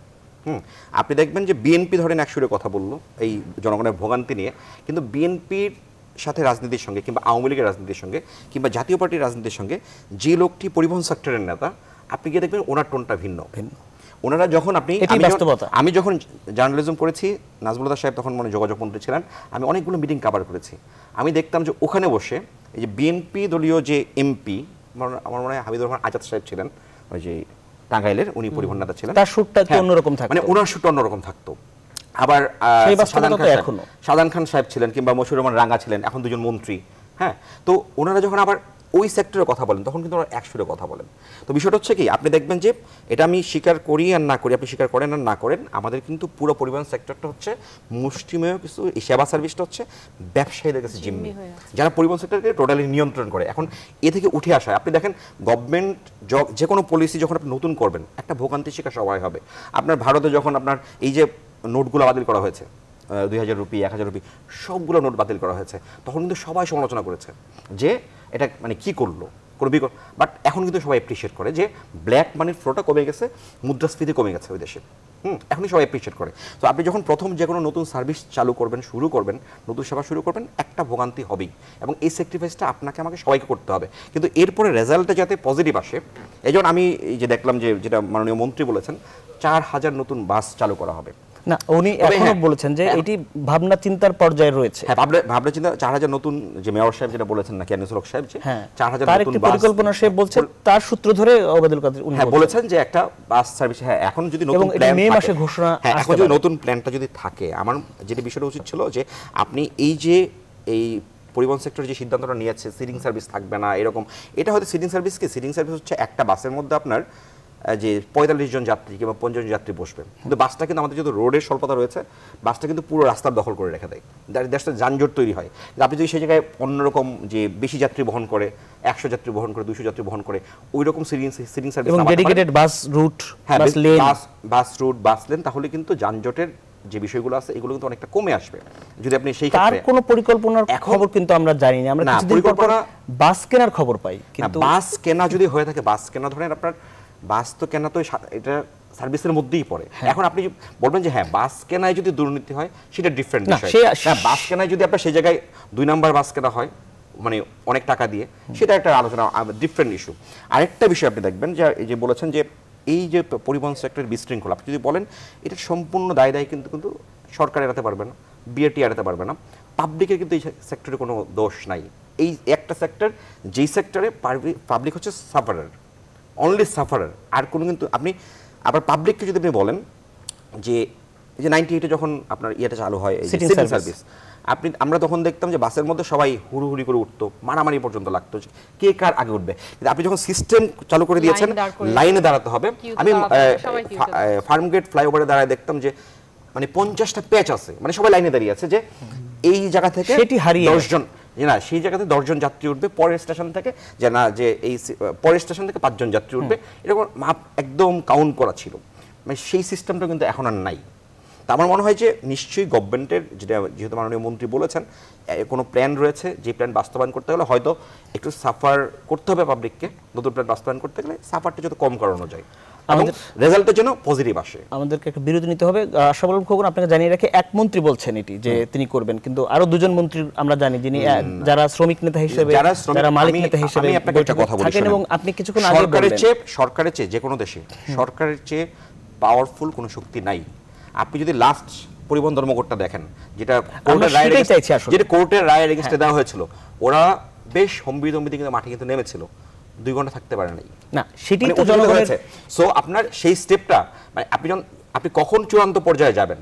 আপনি দেখবেন যে বিএনপি ধরেন একসুরে কথা বললো এই জনগণের ভোগান্তি নিয়ে, কিন্তু বিএনপির সাথে রাজনীতির সঙ্গে কিংবা আওয়ামী লীগের রাজনীতির সঙ্গে কিংবা জাতীয় পার্টির রাজনীতির সঙ্গে যে লোকটি পরিবহন সেক্টরের নেতা, আপনি গিয়ে দেখবেন ওনার টোনটা ভিন্ন। ওনারা যখন আমি যখন জার্নালিজম করেছি, নাজমুল হুদা সাহেব তখন মানে যোগাযোগ মন্ত্রী ছিলেন, আমি অনেকগুলো মিটিং কভার করেছি। আমি দেখতাম যে ওখানে বসে এই যে বিএনপি দলীয় যে এমপি, আমার মনে হয় হামিদুর রহমান আজাদ সাহেব ছিলেন, ওই যে টাঙ্গাইলের, উনি পরিবহন নেতা ছিলেন, তার সুরটা একটু অন্যরকম থাকতো, মানে ওনার সুরটা অন্যরকম থাকতো। আবার সাদান খান সাহেব ছিলেন, কিংবা মশিউর রহমান রাঙ্গা ছিলেন, এখন দুজন মন্ত্রী। হ্যাঁ, তো ওনারা যখন আবার ওই সেক্টরের কথা বলেন তখন কিন্তু ওরা এক সুরে কথা বলেন। তো বিষয়টা হচ্ছে কি, আপনি দেখবেন যে এটা আমি স্বীকার করি আর না করি, আপনি স্বীকার করেন আর না করেন, আমাদের কিন্তু পুরো পরিবহন সেক্টরটা হচ্ছে মুষ্টিমেয় কিছু, এই সেবা সার্ভিসটা হচ্ছে ব্যবসায়ীদের কাছে জিম্মি, যারা পরিবহন সেক্টরকে টোটালি নিয়ন্ত্রণ করে। এখন এ থেকে উঠে আসা, আপনি দেখেন গভর্নমেন্ট যে কোনো পলিসি যখন আপনি নতুন করবেন একটা ভোগান্তি শিকার সবাই হবে। আপনার ভারতে যখন আপনার এই যে নোটগুলো বাতিল করা হয়েছে, 2000 রুপি 1000 রুপি সবগুলো নোট বাতিল করা হয়েছে, তখন কিন্তু সবাই সমালোচনা করেছে যে এটা মানে কি করলো, বাট এখন কিন্তু সবাই অ্যাপ্রিশিয়েট করে যে ব্ল্যাক মানির ফ্লোটা কমে গেছে, মুদ্রাস্ফীতি কমে গেছে ওই দেশে। এখনই সবাই অ্যাপ্রিশিয়েট করে। তো আপনি যখন প্রথম যে কোনো নতুন সার্ভিস চালু করবেন, শুরু করবেন, নতুন সেবা শুরু করবেন, একটা ভোগান্তি হবেই, এবং এই স্যাক্রিফাইসটা আপনাকে আমাকে সবাইকে করতে হবে। কিন্তু এরপরে রেজাল্টটা যাতে পজিটিভ আসে, এই জন্য আমি এই যে দেখলাম যে যেটা মাননীয় মন্ত্রী বলেছেন 4000 নতুন বাস চালু করা হবে। না, উনি এখনো বলেছেন যে এটি ভাবনা চিন্তার পর্যায়ে রয়েছে। হ্যাঁ, ভাবনা চিন্তা 4000 নতুন, যে মেয়র সাহেব যেটা বলেছেন নাকি আনিসুল হক সাহেব, যে 4000 নতুন বাস পরিকল্পনা সে বলছেন, তার সূত্র ধরে ওবায়দুল কাদের উনি বলেছেন যে একটা বাস সার্ভিস। হ্যাঁ, এখন যদি নতুন প্ল্যান, মে মাসে ঘোষণা, এখন যদি নতুন প্ল্যানটা যদি থাকে, আমার যেটা বিষয়টা উচিত ছিল যে আপনি এই যে এই পরিবহন সেক্টরে যে সিদ্ধান্তটা নিয়েছে সিটিং সার্ভিস থাকবে না এরকম, এটা হয়তো সিটিং সার্ভিস কি, সিটিং সার্ভিস হচ্ছে একটা বাসের মধ্যে আপনার যে 45 জন যাত্রী কিংবা 50 জন যাত্রী বসবে, কিন্তু বাসটা কিন্তু আমাদের যেহেতু রোডের স্বল্পতা রয়েছে, বাসটা কিন্তু পুরো রাস্তার দখল করে রেখে দেয়, দেশটা যানজট তৈরি হয়। কিন্তু আপনি যদি সেই জায়গায় অন্যরকম যে বেশি যাত্রী বহন করে, 100 যাত্রী বহন করে, 200 যাত্রী বহন করে, ওই রকম সিটিং সার্ভিস এবং dedicated bus route, bus route, bus lane, তাহলে কিন্তু যানজটের যে বিষয়গুলো আছে এগুলো কিন্তু অনেকটা কমে আসবে। যদি আপনি সেই ক্ষেত্রে কোনো পরিকল্পনার খবর কিন্তু আমরা জানি না, আমরা কিছুদিন পর বাস কেনার খবর পাই, কিন্তু বাস কেনা যদি হয়ে থাকে, বাস কেনা ধরেন আপনার বাস তো কেনা তো এটা সার্ভিসের মধ্যেই পড়ে। এখন আপনি বলবেন যে হ্যাঁ বাস কেনায় যদি দুর্নীতি হয় সেটা ডিফারেন্ট বিষয়। হ্যাঁ, বাস কেনায় যদি আপনার সেই জায়গায় 2 নাম্বার বাস কেনা হয়, মানে অনেক টাকা দিয়ে, সেটা একটা আলোচনা, ডিফারেন্ট ইস্যু। আরেকটা বিষয় আপনি দেখবেন যে এই যে বলেছেন যে এই যে পরিবহন সেক্টরের বিশৃঙ্খলা, আপনি যদি বলেন এটা সম্পূর্ণ দায় কিন্তু সরকার এড়াতে পারবে না, বিআরটি এড়াতে পারবে না, পাবলিকের কিন্তু এই সেক্টরে কোনো দোষ নাই। এই একটা সেক্টর, যেই সেক্টরে পাবলিক হচ্ছে সাফারার, অনলি সাফারার, আর কোনো কিন্তু আপনি আবার পাবলিককে যদি আপনি বলেন যে এই যে 98-এ যখন আপনার ইয়েটা চালু হয় সিটিং সার্ভিস, আমরা তখন দেখতাম যে বাসের মধ্যে সবাই হুড়ুহুড়ি করে উঠতো, মারামারি পর্যন্ত লাগতো কে কার আগে উঠবে। কিন্তু আপনি যখন সিস্টেম চালু করে দিয়েছেন লাইনে দাঁড়াতে হবে, আমি ফার্মগেট ফ্লাইওভারে দাঁড়ায় দেখতাম যে মানে 50টা প্যাচ আছে, মানে সবাই লাইনে দাঁড়িয়ে আছে যে এই জায়গা থেকে 10 জন, না সেই জায়গাতে 10 জন যাত্রী উঠবে, পরের স্টেশন থেকে যে না যে এই পরের স্টেশন থেকে 5 জন যাত্রী উঠবে, এরকম মাপ একদম কাউন্ট করা ছিল। মানে সেই সিস্টেমটা কিন্তু এখন আর নাই। তা আমার মনে হয় যে নিশ্চয়ই গভর্নমেন্টের যেহেতু মাননীয় মন্ত্রী বলেছেন কোনো প্ল্যান রয়েছে, যে প্ল্যান বাস্তবায়ন করতে গেলে হয়তো একটু সাফার করতে হবে পাবলিককে, নতুন প্ল্যান বাস্তবায়ন করতে গেলে সাফারটা যত কম করানো যায়, আমাদের রেজাল্টের জন্য পজিটিভ আসে। আমাদেরকে একটা বিরতি নিতে হবে। আশরাফুল আলম খোকন, আপনাকে জানিয়ে রাখি এক মন্ত্রী বলছেন এটি যে তিনি করবেন, কিন্তু আরো দুজন মন্ত্রী আমরা জানি যিনি যারা শ্রমিক নেতা হিসেবে, যারা মালিক নেতা হিসেবে থাকেন, এবং আপনি কিছুক্ষণ আগে বললেন সরকারের চেয়ে যে কোনো দেশে সরকারের চেয়ে পাওয়ারফুল কোনো শক্তি নাই। আপনি যদি লাস্ট পরিবহন ধর্মঘটটা দেখেন, যেটা কোর্টের রায়ের এগেইনস্টে দেওয়া হয়েছিল, ওরা বেশ হম্বিতম্বিতে কিন্তু মাঠে কিন্তু নেমেছিল, 2 ঘন্টা থাকতে পারে নাই না, সেটাই তো জনগণের। সো আপনার সেই স্টেপটা মানে আপনি কখন চূড়ান্ত পর্যায়ে যাবেন,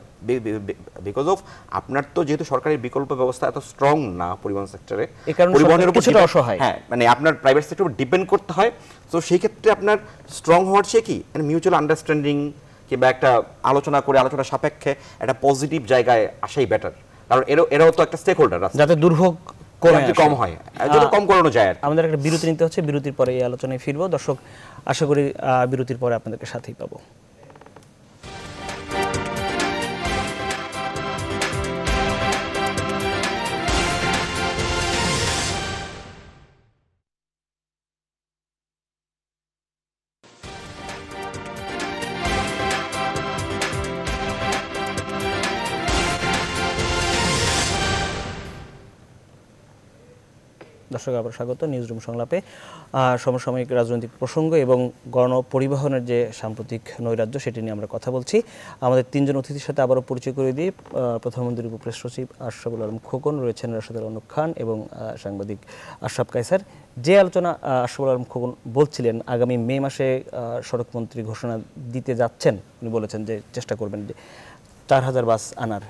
বিকজ অফ আপনার তো যেহেতু সরকারি বিকল্প ব্যবস্থা এত স্ট্রং না পরিবহন সেক্টরে, পরিবহনের উপর অসহায়, হ্যাঁ মানে আপনার প্রাইভেট সেক্টর উপর ডিপেন্ড করতে হয়। তো সেই ক্ষেত্রে আপনার স্ট্রং হওয়ার চেয়ে কি মানে মিউচুয়াল আন্ডারস্ট্যান্ডিং কিংবা একটা আলোচনা করে আলোচনা সাপেক্ষে একটা পজিটিভ জায়গায় আসাই বেটার, কারণ এরাও তো একটা স্টেক হোল্ডার, যাতে দুর্ভোগ কম হয়, যত কম করানো যায়। আমাদের একটা বিরতি নিতে হচ্ছে, বিরতির পরে এই আলোচনায় ফিরবো। দর্শক, আশা করি বিরতির পরে আপনাদেরকে সাথেই পাবো। দর্শক, আবার স্বাগত নিউজরুম সংলাপে। সমসাময়িক রাজনৈতিক প্রসঙ্গ এবং গণপরিবহনের যে সাম্প্রতিক নৈরাজ্য সেটি নিয়ে আমরা কথা বলছি। আমাদের 3 জন অতিথির সাথে আবারও পরিচয় করে দিই। প্রধানমন্ত্রীর উপপ্রেস সচিব আশরাফুল আলম খোকন, রয়েছেন রাশেদুল অনুপ খান এবং সাংবাদিক আশরাফ কায়সার। যে আলোচনা আশরাফুল আলম খোকন বলছিলেন, আগামী মে মাসে সড়কমন্ত্রী ঘোষণা দিতে যাচ্ছেন, উনি বলেছেন যে চেষ্টা করবেন যে 4000 বাস আনার।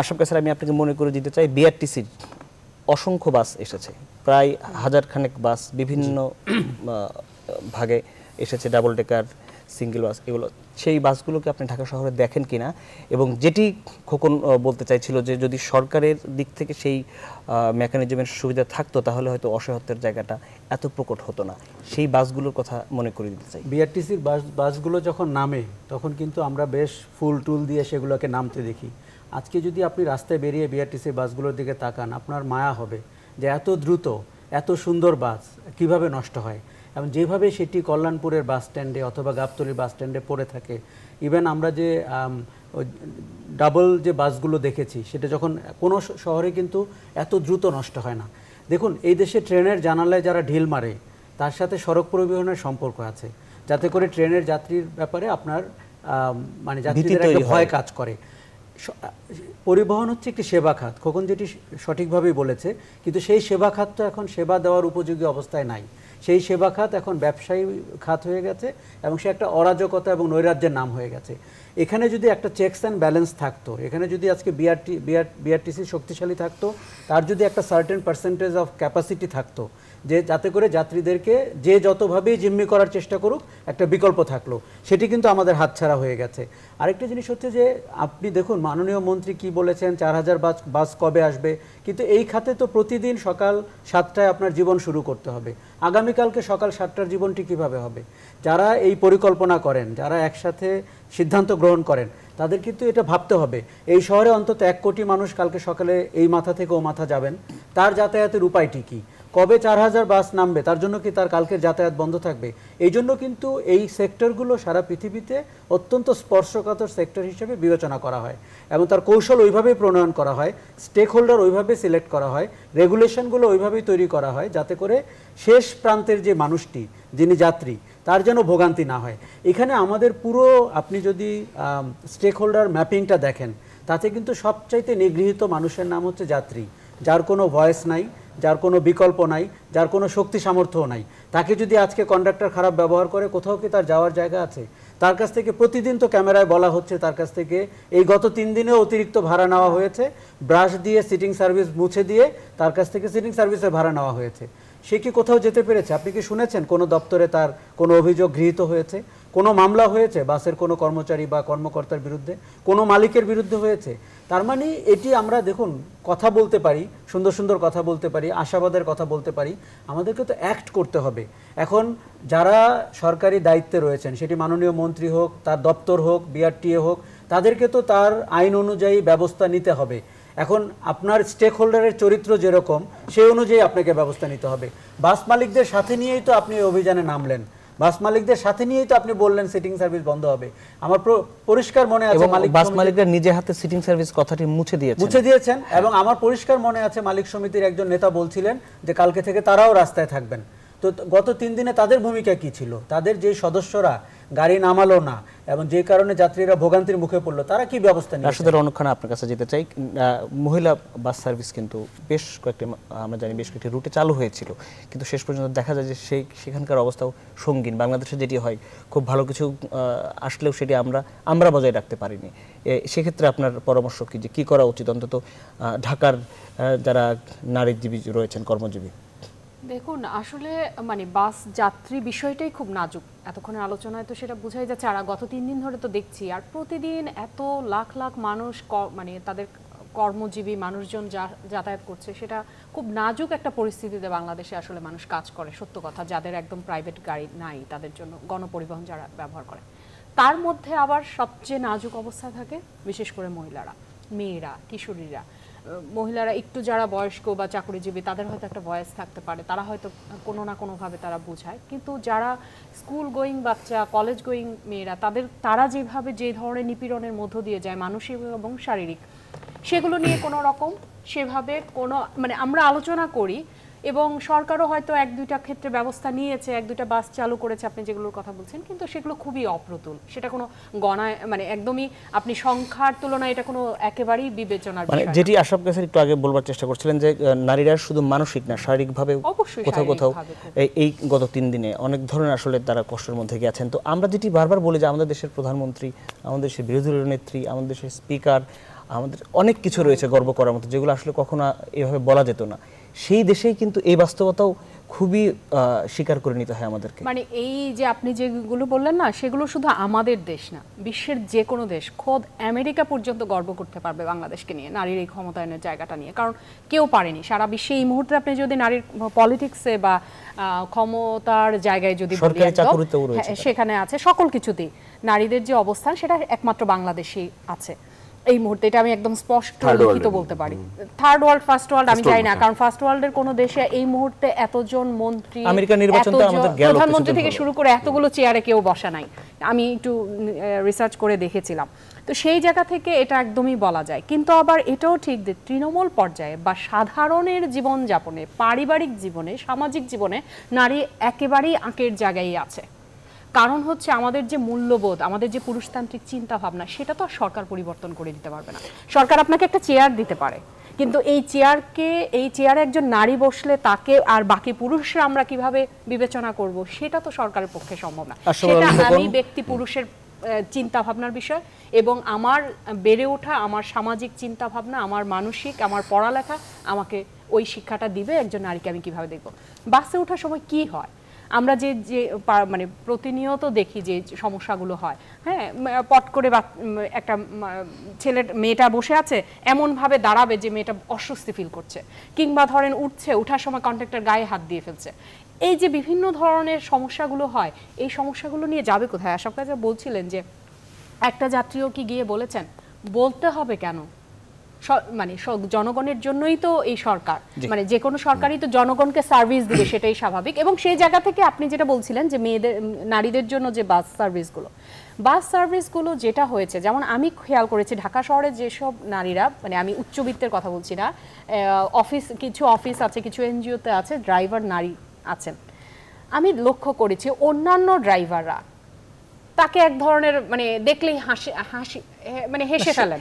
আশরাফ কায়সার, আমি আপনাকে মনে করে দিতে চাই, বিআরটিসির অসংখ্য বাস এসেছে, প্রায় 1000 খানেক বাস বিভিন্ন ভাগে এসেছে, ডাবল ডেকার, সিঙ্গেল বাস, এগুলো সেই বাসগুলোকে আপনি ঢাকা শহরে দেখেন কিনা? এবং যেটি খোকন বলতে চাইছিল যে যদি সরকারের দিক থেকে সেই মেকানিজমের সুবিধা থাকতো তাহলে হয়তো অসহায়ত্বের জায়গাটা এত প্রকট হতো না, সেই বাসগুলোর কথা মনে করে দিতে চাই। বিআরটিসির বাসগুলো যখন নামে তখন কিন্তু আমরা বেশ ফুল টুল দিয়ে সেগুলোকে নামতে দেখি। আজকে যদি আপনি রাস্তায় বেরিয়ে বিআরটিসি বাসগুলোর দিকে তাকান, আপনার মায়া হবে যে এত দ্রুত এত সুন্দর বাস কিভাবে নষ্ট হয়, এবং যেভাবে সেটি কল্যাণপুরের বাস স্ট্যান্ডে অথবা গাবতলীর বাস স্ট্যান্ডে পড়ে থাকে। ইভেন আমরা যে ডাবল যে বাসগুলো দেখেছি, সেটা যখন কোনো শহরে কিন্তু এত দ্রুত নষ্ট হয় না। দেখুন, এই দেশে ট্রেনের জানালায় যারা ঢিল মারে তার সাথে সড়ক পরিবহনের সম্পর্ক আছে, যাতে করে ট্রেনের যাত্রীর ব্যাপারে আপনার মানে যাত্রীদের একটা ভয় কাজ করে। পরিবহন হচ্ছে একটি সেবা খাত, খোকন যেটি সঠিকভাবেই বলেছে, কিন্তু সেই সেবা খাত তো এখন সেবা দেওয়ার উপযোগী অবস্থায় নাই। সেই সেবা খাত এখন ব্যবসায়ী খাত হয়ে গেছে এবং সে একটা অরাজকতা এবং নৈরাজ্যের নাম হয়ে গেছে। এখানে যদি একটা চেকস অ্যান্ড ব্যালেন্স থাকতো, এখানে যদি আজকে বিআরটিসি শক্তিশালী থাকতো, তার যদি একটা সার্টেন পার্সেন্টেজ অফ ক্যাপাসিটি থাকতো, যে যাতে করে যাত্রীদেরকে যে যতভাবেই জিম্মি করার চেষ্টা করুক একটা বিকল্প থাকলো, সেটি কিন্তু আমাদের হাতছাড়া হয়ে গেছে। আরেকটা জিনিস হচ্ছে যে আপনি দেখুন মাননীয় মন্ত্রী কি বলেছেন, 4000 বাস কবে আসবে, কিন্তু এই খাতে তো প্রতিদিন সকাল 7টায় আপনার জীবন শুরু করতে হবে। আগামীকালকে সকাল 7টার জীবনটি কিভাবে হবে? যারা এই পরিকল্পনা করেন, যারা একসাথে সিদ্ধান্ত গ্রহণ করেন, তাদের কিন্তু এটা ভাবতে হবে এই শহরে অন্তত 1 কোটি মানুষ কালকে সকালে এই মাথা থেকে ও মাথা যাবেন, তার যাতায়াতের উপায়টি কী? কবে 4000 বাস নামবে? তার জন্য কি তার কালকের যাতায়াত বন্ধ থাকবে? এই জন্য কিন্তু এই সেক্টরগুলো সারা পৃথিবীতে অত্যন্ত স্পর্শকাতর সেক্টর হিসেবে বিবেচনা করা হয় এবং তার কৌশল ওইভাবেই প্রণয়ন করা হয়, স্টেক হোল্ডার ওইভাবে সিলেক্ট করা হয়, রেগুলেশনগুলো ওইভাবেই তৈরি করা হয়, যাতে করে শেষ প্রান্তের যে মানুষটি, যিনি যাত্রী, তার যেন ভোগান্তি না হয়। এখানে আমাদের পুরো আপনি যদি স্টেক হোল্ডার ম্যাপিংটা দেখেন, তাতে কিন্তু সবচাইতে নিগৃহীত মানুষের নাম হচ্ছে যাত্রী, যার কোনো ভয়েস নাই, যার কোনো বিকল্প নাই, যার কোনো শক্তি সামর্থ্যও নাই। তাকে যদি আজকে কন্ডাক্টর খারাপ ব্যবহার করে, কোথাও কি তার যাওয়ার জায়গা আছে? তার কাছ থেকে প্রতিদিন তো ক্যামেরায় বলা হচ্ছে, তার কাছ থেকে এই গত 3 দিনেও অতিরিক্ত ভাড়া নেওয়া হয়েছে, ব্রাশ দিয়ে সিটিং সার্ভিস মুছে দিয়ে তার কাছ থেকে সিটিং সার্ভিসের ভাড়া নেওয়া হয়েছে। সে কি কোথাও যেতে পেরেছে? আপনি কি শুনেছেন কোনো দপ্তরে তার কোনো অভিযোগ গৃহীত হয়েছে? কোনো মামলা হয়েছে বাসের কোনো কর্মচারী বা কর্মকর্তার বিরুদ্ধে? কোনো মালিকের বিরুদ্ধে হয়েছে? তার মানে এটি আমরা দেখুন কথা বলতে পারি, সুন্দর সুন্দর কথা বলতে পারি, আশাবাদের কথা বলতে পারি, আমাদেরকে তো অ্যাক্ট করতে হবে। এখন যারা সরকারি দায়িত্বে রয়েছেন, সেটি মাননীয় মন্ত্রী হোক, তার দপ্তর হোক, বিআরটিএ হোক, তাদেরকে তো তার আইন অনুযায়ী ব্যবস্থা নিতে হবে। এখন আপনার স্টেক হোল্ডারের চরিত্র যেরকম সেই অনুযায়ী আপনাকে ব্যবস্থা নিতে হবে। বাস মালিকদের সাথে নিয়েই তো আপনি অভিযানে নামলেন, বাস মালিকদের সাথে নিয়েই তো আপনি বললেন সিটিং সার্ভিস বন্ধ হবে। আমার পরিষ্কার মনে আছে বাস মালিকরা নিজে হাতে সিটিং সার্ভিস কথাটি মুছে দিয়েছেন এবং আমার পরিষ্কার মনে আছে মালিক সমিতির একজন নেতা বলছিলেন যে কালকে থেকে তারাও রাস্তায় থাকবেন। তো গত 3 দিনে তাদের ভূমিকা কি ছিল? তাদের যে সদস্যরা গাড়ি নামালো না এবং যে কারণে যাত্রীরা ভোগান্তির মুখে পড়লো, তারা কি ব্যবস্থা নিয়েছে? রাশেদুল অনুক্ষণ আপনার কাছে যেতে চাই। মহিলা বাস সার্ভিস কিন্তু বেশ কয়েকটি, আমরা জানি বেশ কয়েকটি রুটে চালু হয়েছিল, কিন্তু শেষ পর্যন্ত দেখা যায় যে সেখানকার অবস্থাও সঙ্গীন। বাংলাদেশে যেটি হয়, খুব ভালো কিছু আসলেও সেটি আমরা বজায় রাখতে পারিনি। সেক্ষেত্রে আপনার পরামর্শ কি, যে কী করা উচিত অন্তত ঢাকার যারা নারীজীবী রয়েছেন, কর্মজীবী? দেখুন, আসলে মানে বাস যাত্রী বিষয়টাই খুব নাজুক। এতক্ষণের আলোচনায় তো সেটা বোঝাই যাচ্ছে। আর গত 3 দিন ধরে তো দেখছি, আর প্রতিদিন এত লাখ লাখ মানুষ মানে তাদের কর্মজীবী মানুষজন যাতায়াত করছে, সেটা খুব নাজুক একটা পরিস্থিতিতে বাংলাদেশে আসলে মানুষ কাজ করে। সত্য কথা, যাদের একদম প্রাইভেট গাড়ি নাই তাদের জন্য গণপরিবহন যারা ব্যবহার করে, তার মধ্যে আবার সবচেয়ে নাজুক অবস্থায় থাকে বিশেষ করে মহিলারা, মেয়েরা, কিশোরীরা। মহিলারা একটু যারা বয়স্ক বা চাকরিজীবী, তাদের হয়তো একটা ভয়েস থাকতে পারে, তারা হয়তো কোনো না কোনোভাবে তারা বোঝায়। কিন্তু যারা স্কুল গোয়িং বাচ্চা, কলেজ গোয়িং মেয়েরা, তারা যেভাবে যে ধরনের নিপীড়নের মধ্য দিয়ে যায়, মানসিক এবং শারীরিক, সেগুলো নিয়ে কোনো রকম সেভাবে কোনো মানে আমরা আলোচনা করি। এবং সরকারও হয়তো 1-2টা ক্ষেত্রে ব্যবস্থা নিয়েছে, 1-2টা বাস চালু করেছে আপনি যেগুলোর কথা বলছেন, কিন্তু সেগুলো খুবই অপ্রতুল। সেটা কোনো গণায় মানে একদমই আপনি সংখ্যার তুলনায় এটা কোনো একেবারেই বিবেচনার বিষয় না। যেটি আশরাফ কাছের একটু আগে বলবার চেষ্টা করছিলেন যে নারীরা শুধু মানসিক না, শারীরিকভাবে কোথাও কোথাও এই গত 3 দিনে অনেক ধরনের আসলে তারা কষ্টের মধ্যে গেছেন। তো আমরা যেটি বারবার বলি যে আমাদের দেশের প্রধানমন্ত্রী, আমাদের দেশের বিরোধী দলীয় নেত্রী, আমাদের দেশের স্পিকার, আমাদের অনেক কিছু রয়েছে গর্ব করার মতো, যেগুলো আসলে কখনো এভাবে বলা যেত না। সেই দেশেই কিন্তু এই বাস্তবতাও খুবই স্বীকার করে নিতে হয় আমাদেরকে। মানে এই যে আপনি যেগুলো বললেন না, সেগুলো শুধু আমাদের দেশ না, বিশ্বের যে কোনো দেশ, খোদ আমেরিকা পর্যন্ত গর্ব করতে পারবে বাংলাদেশকে নিয়ে, নারীর এই ক্ষমতায়নের জায়গাটা নিয়ে। কারণ কেউ পারেনি সারা বিশ্বে এই মুহূর্তে। আপনি যদি নারীর পলিটিক্সে বা ক্ষমতার জায়গায় যদি সেখানে আছে, সকল কিছুতেই নারীদের যে অবস্থান, সেটা একমাত্র বাংলাদেশেই আছে এই মুহূর্তে। এটা আমি একদম স্পষ্ট লিখিত বলতে পারি। থার্ড ওয়ার্ল্ড, ফার্স্ট ওয়ার্ল্ড আমি জানি না, কারণ ফার্স্ট ওয়ার্ল্ডের কোনো দেশে এই মুহূর্তে এতজন মন্ত্রী, প্রধানমন্ত্রী থেকে শুরু করে এতগুলো চেয়ারে কেউ বসা নাই। আমি একটু রিসার্চ করে দেখেছিলাম। তো সেই জায়গা থেকে এটা একদমই বলা যায়। কিন্তু আবার এটাও ঠিক যে তৃণমূল পর্যায়ে বা সাধারণের জীবনযাপনে, পারিবারিক জীবনে, সামাজিক জীবনে নারী একেবারেই আঁকের জায়গায় আছে। কারণ হচ্ছে আমাদের যে মূল্যবোধ, আমাদের যে পুরুষতান্ত্রিক চিন্তা ভাবনা, সেটা তো সরকার পরিবর্তন করে দিতে পারবে না। সরকার আপনাকে একটা চেয়ার দিতে পারে, কিন্তু এই চেয়ারে একজন নারী বসলে তাকে আর বাকি পুরুষরা আমরা কিভাবে বিবেচনা করব, সেটা তো সরকারের পক্ষে সম্ভব না। সেটা আমি ব্যক্তি পুরুষের চিন্তা ভাবনার বিষয়, এবং আমার বেড়ে ওঠা, আমার সামাজিক চিন্তা ভাবনা, আমার মানসিক, আমার পড়ালেখা আমাকে ওই শিক্ষাটা দিবে একজন নারীকে আমি কিভাবে দেখব। বাসে ওঠার সময় কি হয়, আমরা যে মানে প্রতিনিয়ত দেখি যে সমস্যাগুলো হয়, হ্যাঁ, পট করে একটা মেয়েটা বসে আছে, এমনভাবে দাঁড়াবে যে মেয়েটা অস্বস্তি ফিল করছে, কিংবা ধরেন উঠার সময় কন্ট্রাক্টর গায়ে হাত দিয়ে ফেলছে। এই যে বিভিন্ন ধরনের সমস্যাগুলো হয়, এই সমস্যাগুলো নিয়ে যাবে কোথায়? আশরাফ কাছে বলছিলেন যে একটা যাত্রীও কি গিয়ে বলেছেন, বলতে হবে কেন, মানে জনগণের জন্যই তো এই সরকার, মানে যে কোনো সরকারই তো জনগণকে সার্ভিস দিবে, সেটাই স্বাভাবিক। এবং সেই জায়গা থেকে আপনি যেটা বলছিলেন যে নারীদের জন্য যে বাস সার্ভিসগুলো যেটা হয়েছে, যেমন আমি খেয়াল করেছি ঢাকা শহরে যেসব নারীরা, মানে আমি উচ্চবিত্তের কথা বলছি না, কিছু অফিস আছে, কিছু এনজিওতে আছে, ড্রাইভার নারী আছেন, আমি লক্ষ্য করেছি অন্যান্য ড্রাইভাররা তাকে এক ধরনের মানে দেখলেই হাসি মানে হেসে ফেলেন,